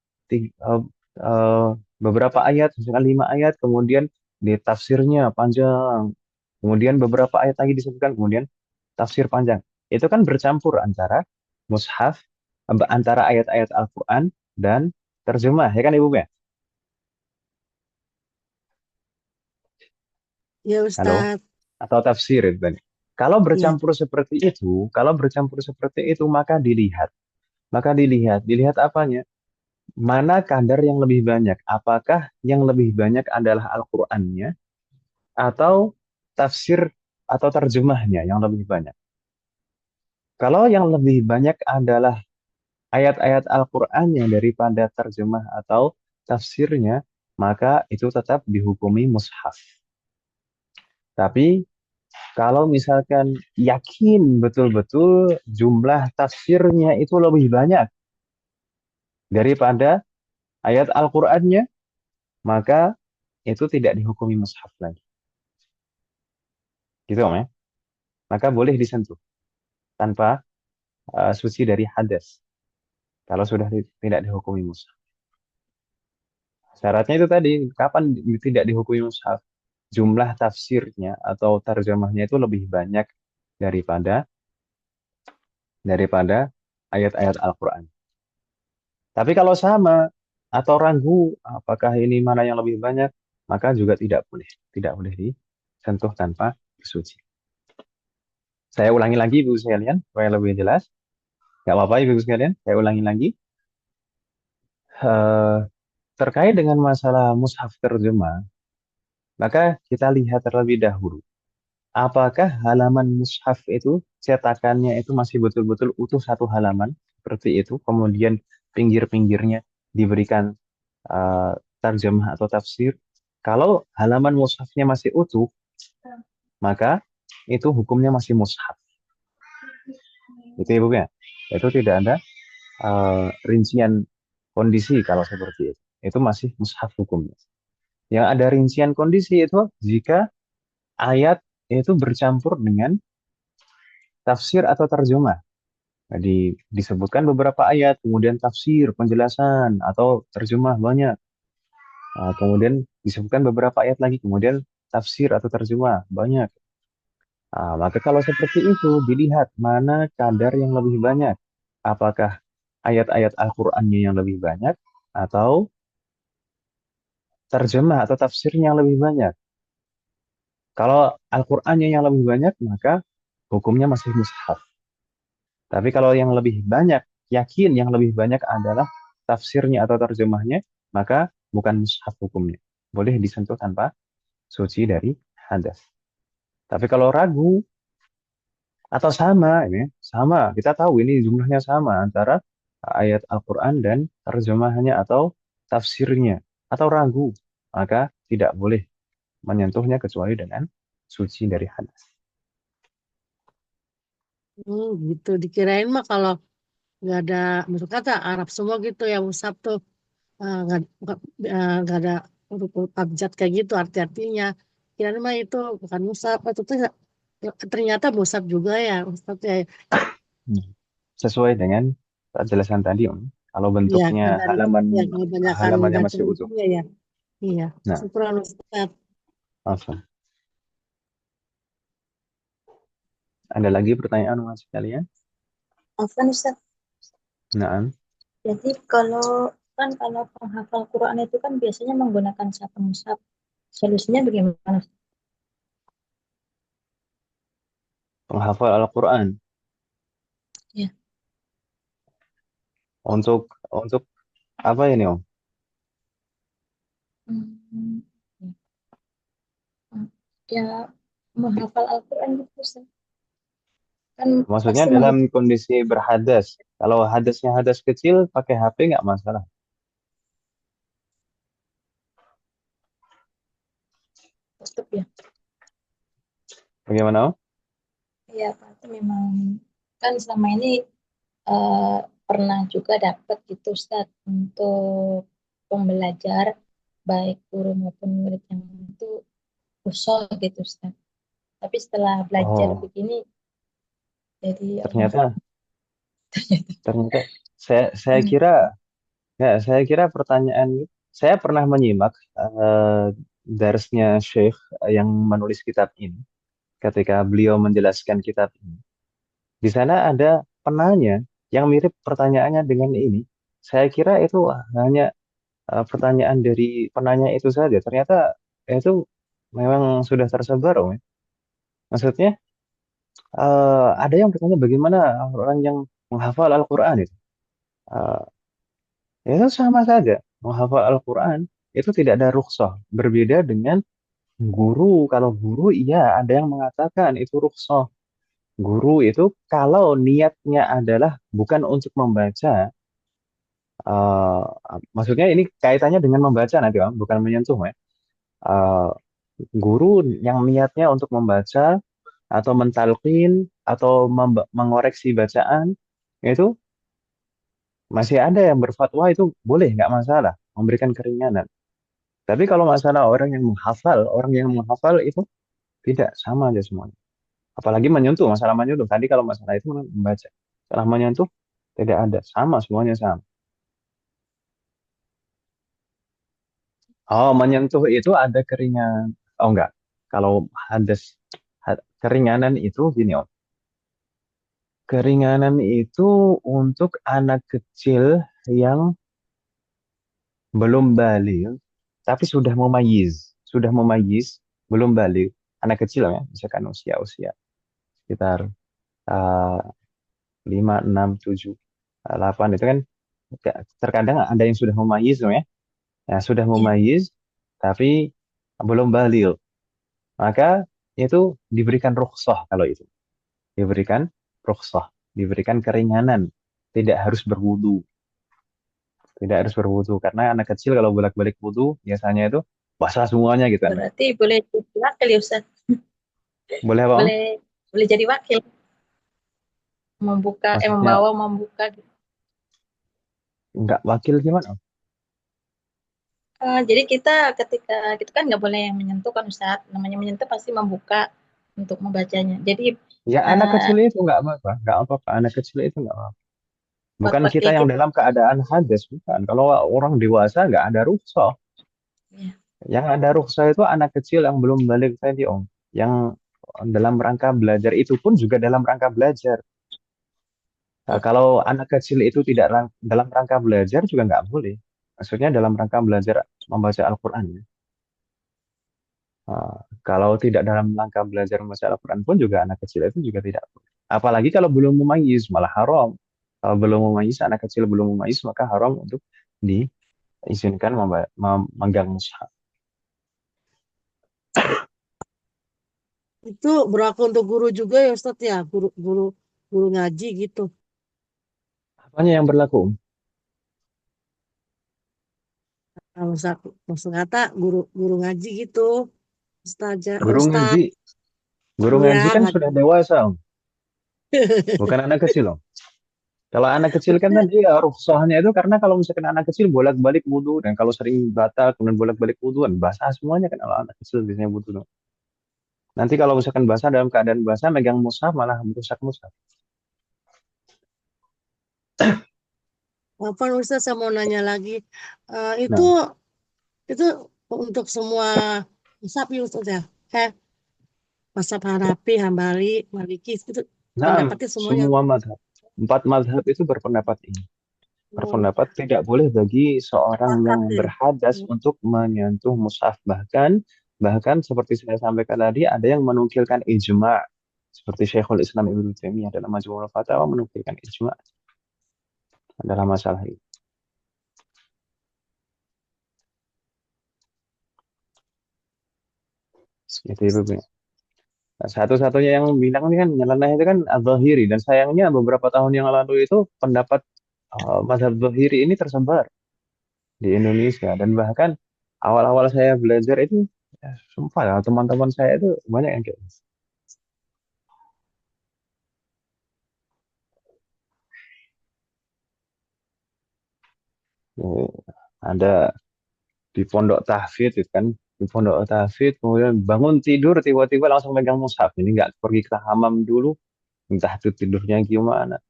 beberapa ayat, misalkan lima ayat, kemudian di tafsirnya panjang. kemudian beberapa ayat lagi disebutkan, kemudian tafsir panjang. Itu kan bercampur antara mushaf, antara ayat-ayat Al-Quran dan terjemah, ya kan Ibu ya? Ya Halo? Ustadz. Atau tafsir itu tadi. Kalau Iya. bercampur seperti itu, maka dilihat apanya? Mana kadar yang lebih banyak? Apakah yang lebih banyak adalah Al-Qur'annya atau tafsir atau terjemahnya yang lebih banyak? Kalau yang lebih banyak adalah ayat-ayat Al-Qur'annya daripada terjemah atau tafsirnya, maka itu tetap dihukumi mushaf. Tapi kalau misalkan yakin betul-betul jumlah tafsirnya itu lebih banyak daripada ayat Al-Qur'annya, maka itu tidak dihukumi mushaf lagi. Gitu Om ya. Maka boleh disentuh tanpa suci dari hadas. Kalau sudah tidak dihukumi mushaf. Syaratnya itu tadi, kapan tidak dihukumi mushaf? Jumlah tafsirnya atau terjemahnya itu lebih banyak daripada ayat-ayat Al-Qur'an. Tapi kalau sama atau ragu apakah ini mana yang lebih banyak, maka juga tidak boleh disentuh tanpa bersuci. Saya ulangi lagi Ibu sekalian supaya lebih jelas. Nggak apa-apa Ibu sekalian, saya ulangi lagi. Eh, Terkait dengan masalah mushaf terjemah, maka kita lihat terlebih dahulu. Apakah halaman mushaf itu cetakannya itu masih betul-betul utuh satu halaman seperti itu, kemudian pinggir-pinggirnya diberikan uh, terjemah atau tafsir. Kalau halaman mushafnya masih utuh, maka itu hukumnya masih mushaf. Itu Ibu ya. Itu tidak ada rincian kondisi kalau seperti itu. Itu masih mushaf hukumnya. Yang ada rincian kondisi itu jika ayat itu bercampur dengan tafsir atau terjemah. Jadi disebutkan beberapa ayat, kemudian tafsir, penjelasan, atau terjemah banyak. Kemudian disebutkan beberapa ayat lagi, kemudian tafsir atau terjemah banyak. Maka kalau seperti itu, dilihat mana kadar yang lebih banyak. Apakah ayat-ayat Al-Qur'annya yang lebih banyak, atau terjemah atau tafsirnya yang lebih banyak. Kalau Al-Qur'annya yang lebih banyak, maka hukumnya masih mushaf. Tapi kalau yang lebih banyak, yakin yang lebih banyak adalah tafsirnya atau terjemahnya, maka bukan mushaf hukumnya. Boleh disentuh tanpa suci dari hadas. Tapi kalau ragu atau sama, kita tahu ini jumlahnya sama antara ayat Al-Quran dan terjemahannya atau tafsirnya, atau ragu, maka tidak boleh menyentuhnya kecuali dengan suci dari hadas. Gitu. Dikirain mah kalau nggak ada, maksud kata Arab semua gitu ya musab tuh nggak ada huruf abjad kayak gitu arti-artinya. Kirain mah itu bukan musab, itu tuh ternyata musab juga ya Ustaz ya. Sesuai dengan penjelasan tadi, Om. Kalau Iya, bentuknya dari ya kebanyakan halamannya baca masih utuh. bukunya ya. Iya, Nah, syukuran Ustaz. langsung. Ada lagi pertanyaan Mas sekalian? Afwan Ustaz. Nah, Jadi kalau penghafal Quran itu kan biasanya menggunakan satu mushaf. Solusinya bagaimana? penghafal Al-Quran Ya. untuk apa ini Om? Hmm, ya menghafal Al-Quran gitu Ustaz. Kan Maksudnya pasti dalam kondisi berhadas. Kalau hadasnya hadas kecil, pakai HP nggak masalah. tutup ya. Bagaimana Om? Ya, berarti memang kan selama ini pernah juga dapat gitu Ustaz untuk pembelajar baik guru maupun murid yang itu usul gitu Ustaz. Tapi setelah belajar Oh, begini jadi Allah ternyata ternyata saya kira saya kira pertanyaan saya pernah menyimak darsnya Syekh yang menulis kitab ini. ketika beliau menjelaskan kitab ini. Di sana ada penanya yang mirip pertanyaannya dengan ini. Saya kira itu hanya pertanyaan dari penanya itu saja. Ternyata itu memang sudah tersebar, Om, ya. Maksudnya ada yang bertanya bagaimana orang yang menghafal Al-Quran itu. Eh, itu sama saja. Menghafal Al-Quran itu tidak ada rukhsah. Berbeda dengan guru. Kalau guru, iya ada yang mengatakan itu rukhsah. Guru itu kalau niatnya adalah bukan untuk membaca, eh, maksudnya ini kaitannya dengan membaca nanti, Om, bukan menyentuh, ya. Eh, Guru yang niatnya untuk membaca atau mentalqin atau mengoreksi bacaan itu masih ada yang berfatwa itu boleh, nggak masalah, memberikan keringanan. Tapi kalau masalah orang yang menghafal itu tidak, sama aja semuanya. Apalagi menyentuh, masalah menyentuh. Tadi kalau masalah itu membaca, masalah menyentuh tidak ada, sama semuanya sama. Oh, menyentuh itu ada keringan. Oh enggak. Kalau hadas keringanan itu gini, Om. Keringanan itu untuk anak kecil yang belum balik, tapi sudah memayyiz, belum balik. Anak kecil ya, misalkan usia-usia sekitar uh, 5, 6, 7, 8 itu kan terkadang ada yang sudah memayyiz ya. Nah, sudah Iya. memayyiz tapi belum balik. Maka itu diberikan rukhsah kalau itu. Diberikan rukhsah, diberikan keringanan, tidak harus berwudu. Tidak harus berwudu karena anak kecil kalau bolak-balik wudu biasanya itu basah semuanya gitu kan. Berarti boleh jadi wakil ya Ustaz. Boleh apa, Om? Boleh boleh jadi wakil Maksudnya membawa gitu. nggak wakil gimana, Om? Jadi kita ketika kita kan nggak boleh yang menyentuh kan Ustaz. Namanya menyentuh pasti membuka untuk membacanya. Jadi Ya anak eh, kecil itu nggak apa-apa. Anak kecil itu nggak apa-apa. buat Bukan kita wakil yang kita. dalam keadaan hadas, bukan. Kalau orang dewasa nggak ada rukhsah. Ya. Yang ada rukhsah itu anak kecil yang belum balik tadi, Om. Yang dalam rangka belajar itu pun juga dalam rangka belajar. Nah, Ya. kalau anak kecil itu tidak dalam rangka belajar juga nggak boleh. Maksudnya dalam rangka belajar membaca Al-Quran, ya. Nah, kalau tidak dalam rangka belajar membaca Al-Quran pun juga anak kecil itu juga tidak boleh. Apalagi kalau belum memayyiz, malah haram. Kalau belum memayyiz, anak kecil belum memayyiz, maka haram untuk diizinkan memegang mushaf. Itu berlaku untuk guru juga ya Ustadz ya, guru guru guru ngaji gitu. Apanya yang berlaku? Kalau maksud kata guru guru ngaji gitu, Guru Ustadz, ngaji, guru iya ngaji kan ngaji. sudah dewasa, Om. Bukan anak kecil, Om. Kalau anak kecil kan tadi ya rukhsahnya itu karena kalau misalkan anak kecil bolak-balik wudu dan kalau sering batal kemudian bolak-balik wudu kan basah semuanya kan kalau anak kecil biasanya wudu. Nanti kalau misalkan basah dalam keadaan basah megang mushaf malah merusak mushaf. Apa Ustadz saya mau nanya lagi, Eh, itu Nah, itu untuk semua sapi Ustadz ya, Mazhab Hanafi, Hambali, Maliki itu nah, pendapatnya semuanya. semua madhab. 4 madhab itu berpendapat ini. Oh, Berpendapat tidak boleh bagi seorang yang sepakat ya. berhadas untuk menyentuh mushaf. Bahkan seperti saya sampaikan tadi, ada yang menukilkan ijma. Seperti Syekhul Islam Ibnu Taimiyah dalam Majmu'ul Fatawa menukilkan ijma dalam masalah ini. Itu Ibu. Nah, satu-satunya yang bilang ini kan nyeleneh itu kan Az-Zahiri dan sayangnya beberapa tahun yang lalu itu pendapat mazhab Zahiri ini tersebar di Indonesia dan bahkan awal-awal saya belajar itu ya, sumpah ya, teman-teman saya itu banyak yang kayak gitu. Ya, ada di pondok tahfidz itu kan, di pondok tahfidz kemudian bangun tidur tiba-tiba langsung megang mushaf, ini nggak pergi ke hamam dulu, entah itu tidurnya gimana.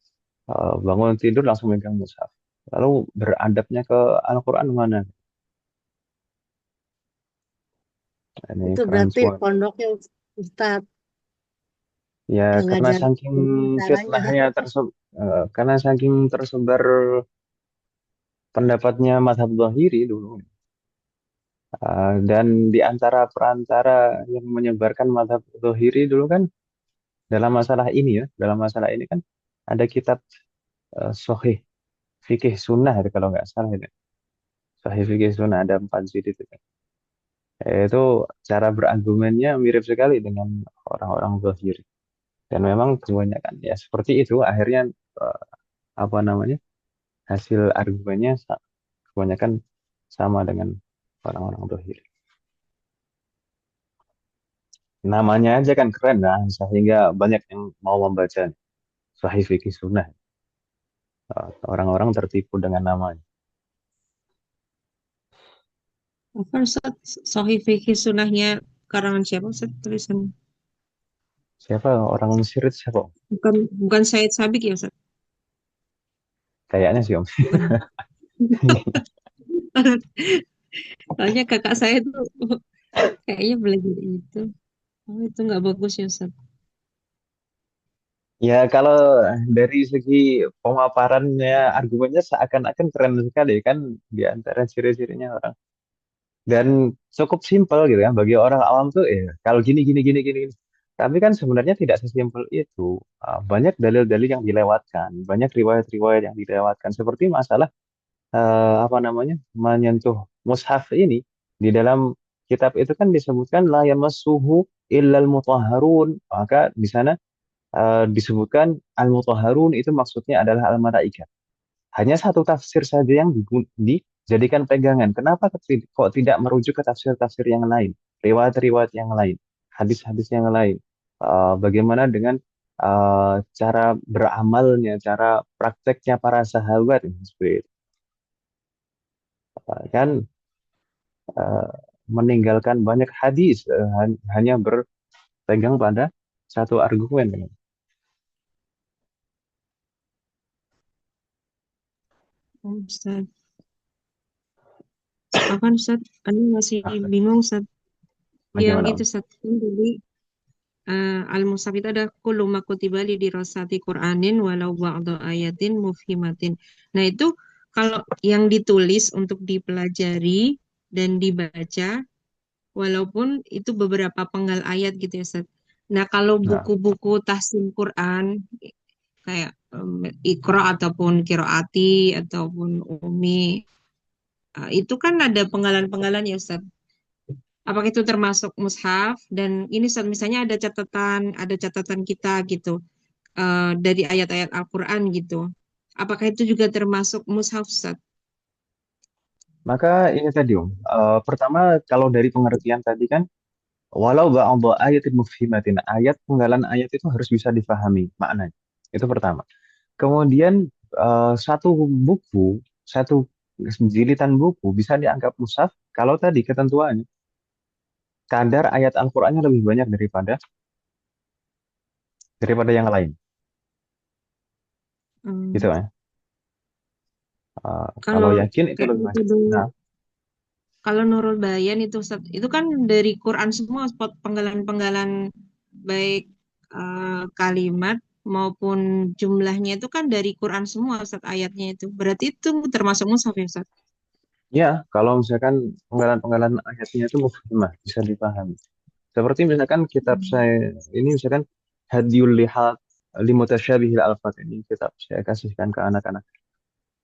Bangun tidur langsung megang mushaf, lalu beradabnya ke Al-Quran mana. Ini Itu keren berarti semua. pondoknya Ustadz. Ya, yang ngajar caranya. karena saking tersebar pendapatnya mazhab Zahiri dulu. Dan di antara perantara yang menyebarkan mazhab Zahiri dulu kan dalam masalah ini kan ada kitab Sahih Fikih Sunnah itu kalau nggak salah itu. Sahih Fikih Sunnah ada 4 jilid itu. Itu cara berargumennya mirip sekali dengan orang-orang Zahiri. Dan memang kebanyakan ya seperti itu akhirnya eh, apa namanya hasil argumennya kebanyakan sama dengan orang-orang Zahiri. Namanya aja kan keren lah, sehingga banyak yang mau membaca Sahih Fikih Sunnah. Orang-orang tertipu dengan namanya. Apa Ustaz? Sahih fikih sunnahnya karangan siapa Ustaz tulisan? Siapa orang Mesir itu siapa? Bukan bukan Said Sabik ya Ustaz? Kayaknya sih Om. Bukan. Soalnya kakak saya tuh kayaknya belajar itu. Oh, itu nggak bagus ya Ustaz. Ya kalau dari segi pemaparannya argumennya seakan-akan keren sekali kan di antara ciri-cirinya orang. Dan cukup simpel gitu ya bagi orang awam tuh kalau gini gini gini gini. Tapi kan sebenarnya tidak sesimpel itu. Banyak dalil-dalil yang dilewatkan, banyak riwayat-riwayat yang dilewatkan seperti masalah apa namanya menyentuh mushaf ini di dalam kitab itu kan disebutkan la yamassuhu illal mutahharun. Maka di sana disebutkan al-mutahharun itu maksudnya adalah al-malaika. Hanya satu tafsir saja yang dijadikan pegangan. Kenapa kok tidak merujuk ke tafsir-tafsir yang lain, riwayat-riwayat yang lain, hadis-hadis yang lain? Bagaimana dengan cara beramalnya, cara prakteknya para sahabat? Seperti itu. Kan eh, meninggalkan banyak hadis, hanya berpegang pada satu argumen. Oh, Ustaz. Apa Ustaz? Anu masih bingung Ustaz. Yang Bagaimana, itu Om? Ustaz kan tadi al-mushaf itu ada kullu ma kutiba li dirasati Qur'anin walau ba'da ayatin mufhimatin. Nah, itu kalau yang ditulis untuk dipelajari dan dibaca walaupun itu beberapa penggal ayat gitu ya Ustaz. Nah, kalau Nah, buku-buku tahsin Quran kayak Iqra ataupun Qiraati ataupun Umi itu kan ada penggalan-penggalan ya Ustaz. Apakah itu termasuk mushaf? Dan ini Ustaz, misalnya ada catatan kita gitu dari ayat-ayat Al-Quran gitu. Apakah itu juga termasuk mushaf Ustaz? maka ini tadi, Om. Pertama, kalau dari pengertian tadi kan, walau ba'adha ayatin mufhimatin, penggalan ayat itu harus bisa difahami maknanya. Itu pertama. Kemudian satu buku, satu jilitan buku bisa dianggap mushaf kalau tadi ketentuannya kadar ayat Al-Qur'annya lebih banyak daripada yang lain, gitu Hmm, ya. Kalau Kalau yakin itu kayak lebih banyak. metode Nah, kalau Nurul Bayan itu Ustaz, itu kan dari Quran semua spot penggalan-penggalan baik kalimat maupun jumlahnya itu kan dari Quran semua Ustaz ayatnya itu. Berarti itu termasuk mushaf ya Ustaz? ya kalau misalkan penggalan-penggalan ayatnya itu mufhimah, bisa dipahami. Seperti misalkan kitab Hmm. saya ini misalkan Hadiul Lihat Limutasyabihil Alfat ini kitab saya kasihkan ke anak-anak.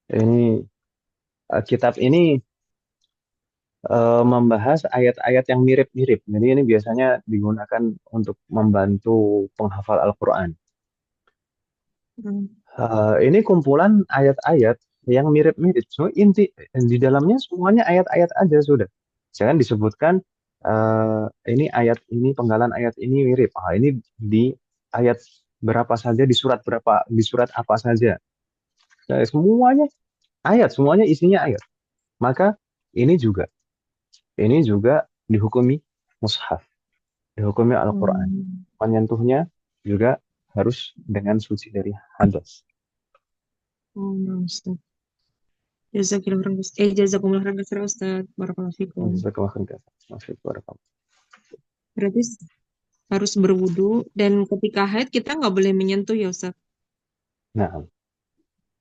Ini kitab ini membahas ayat-ayat yang mirip-mirip. Jadi ini biasanya digunakan untuk membantu penghafal Al-Quran. Hmm. Ini kumpulan ayat-ayat yang mirip-mirip. So, di dalamnya semuanya ayat-ayat aja sudah. Jangan disebutkan ini ayat ini penggalan ayat ini mirip. Ini di ayat berapa saja di surat berapa di surat apa saja. Nah, semuanya ayat, semuanya isinya ayat. Maka ini juga ini juga dihukumi mushaf, dihukumi Al-Quran. Hmm. Menyentuhnya juga harus dengan suci dari hadas. Oh, Ustaz. Jazakumullah khairan Ustaz. Barakallahu fikum. Jazakallahu khairan. Masya Allah. Berarti harus berwudu, dan ketika haid kita nggak boleh menyentuh ya Ustaz. Nah,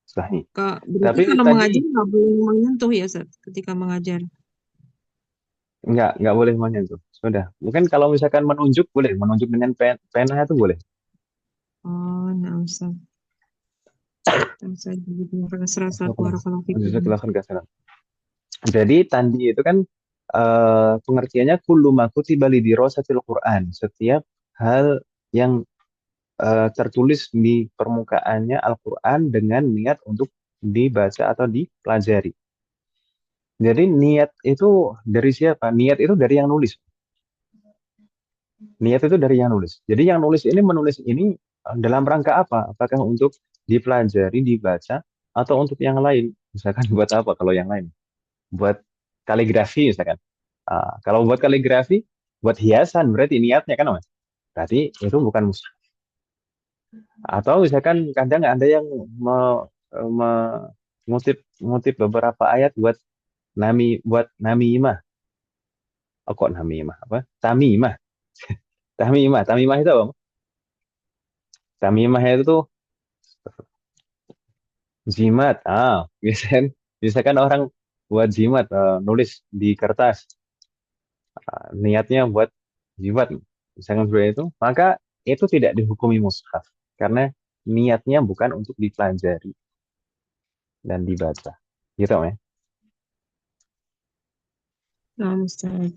sahih. Berarti Tapi kalau tadi mengajar nggak boleh menyentuh ya Ustaz ketika mengajar. nggak boleh menyentuh. Sudah. Mungkin kalau misalkan menunjuk boleh, menunjuk dengan pena itu boleh. Oh, nah Ustaz. Saya begitu. Barakallahu fikum. Jazakallahu khairan. Jadi tandi itu kan pengertiannya kullu ma kutiba li dirasatil Quran. Setiap hal yang tertulis di permukaannya Al-Quran dengan niat untuk dibaca atau dipelajari. Jadi niat itu dari siapa? Niat itu dari yang nulis. Niat itu dari yang nulis. Jadi yang menulis ini dalam rangka apa? Apakah untuk dipelajari, dibaca, atau untuk yang lain? Misalkan buat apa kalau yang lain? Buat kaligrafi misalkan. Kalau buat kaligrafi, buat hiasan berarti niatnya kan, Mas? Berarti itu bukan mushaf. Atau misalkan kadang ada yang ngutip beberapa ayat buat namimah. Oh, kok namimah? Apa? Tamimah. Tamimah itu apa? Tamimah itu tuh jimat. Biasakan orang buat jimat, nulis di kertas. Niatnya buat jimat. Misalkan seperti itu, maka itu tidak dihukumi mushaf. Karena niatnya bukan untuk dipelajari dan dibaca. Gitu, ya. Nah, Ustaz.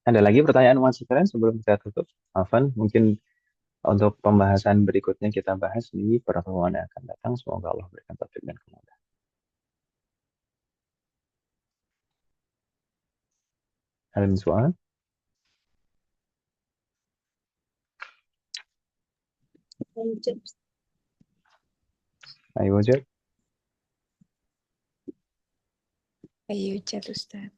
Ada lagi pertanyaan Mas sekalian sebelum kita tutup? Afan, mungkin untuk pembahasan berikutnya kita bahas di pertemuan yang akan datang. Semoga Allah berikan taufik dan kemudahan. Ada soal? Ayo, Jad. Ayo, chat Ustaz.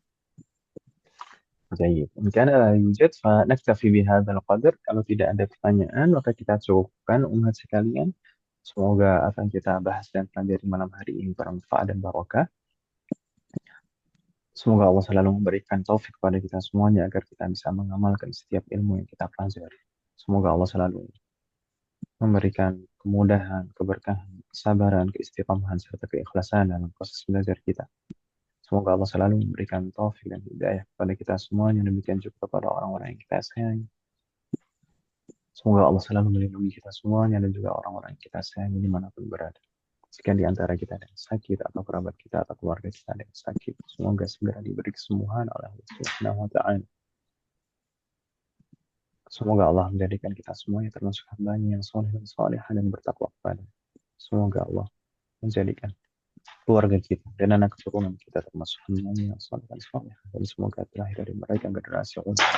Baik. Mungkin لا يوجد فنكتفي بهذا القدر. Kalau tidak ada pertanyaan, maka kita cukupkan umat sekalian. Semoga apa yang kita bahas dan pelajari malam hari ini bermanfaat dan barokah. Semoga Allah selalu memberikan taufik kepada kita semuanya agar kita bisa mengamalkan setiap ilmu yang kita pelajari. Semoga Allah selalu memberikan kemudahan, keberkahan, kesabaran, keistiqamahan, serta keikhlasan dalam proses belajar kita. Semoga Allah selalu memberikan taufik dan hidayah kepada kita semuanya, demikian juga kepada orang-orang yang kita sayangi. Semoga Allah selalu melindungi kita semuanya dan juga orang-orang yang kita sayangi dimanapun berada. Jika di antara kita ada yang sakit atau kerabat kita atau keluarga kita ada yang sakit, semoga segera diberi kesembuhan oleh Allah Subhanahu wa Ta'ala. Semoga Allah menjadikan kita semuanya termasuk hambanya yang soleh dan solehah dan bertakwa kepada. Semoga Allah menjadikan keluarga kita dan anak keturunan kita termasuk hambanya yang soleh dan solehah, dan semoga terlahir dari mereka generasi yang unggul.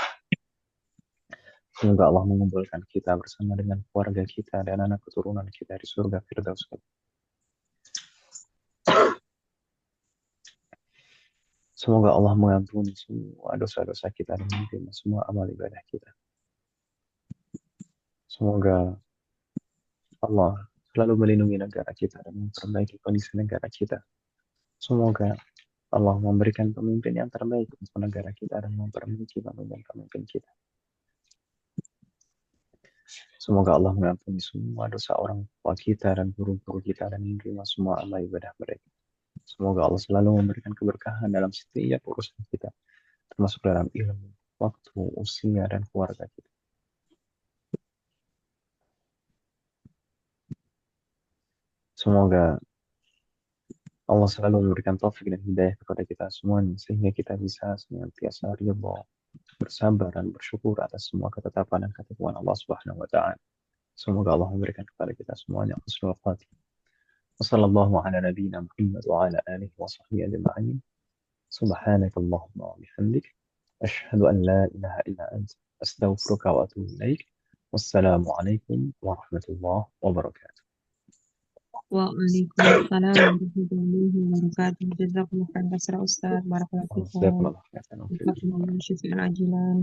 Semoga Allah mengumpulkan kita bersama dengan keluarga kita dan anak keturunan kita di surga Firdaus. Semoga Allah mengampuni semua dosa-dosa kita dan menerima semua amal ibadah kita. Semoga Allah selalu melindungi negara kita dan memperbaiki kondisi negara kita. Semoga Allah memberikan pemimpin yang terbaik untuk negara kita dan memperbaiki pemimpin kita. Semoga Allah mengampuni semua dosa orang tua kita dan guru-guru kita dan menerima semua amal ibadah mereka. Semoga Allah selalu memberikan keberkahan dalam setiap urusan kita, termasuk dalam ilmu, waktu, usia, dan keluarga kita. Semoga Allah selalu memberikan taufik dan hidayah kepada kita semuanya, sehingga kita bisa senantiasa ridha, bersabar, dan bersyukur atas semua ketetapan dan ketentuan Allah Subhanahu wa Ta'ala. Semoga Allah memberikan kepada kita semuanya husnul khatimah. Wassallallahu ala nabiyyina Muhammad wa ala alihi wa sahbihi ajma'in. Subhanakallahumma wa bihamdik, asyhadu an la ilaha illa anta, astaghfiruka wa atubu ilaik. Wassalamu alaikum warahmatullahi wabarakatuh. Waalaikumsalam warahmatullahi wabarakatuh. Jazakumullah khairan Ustaz. Barakallahu fikum. Jazakallahu khairan. Jazakumullah syukuran ajilan.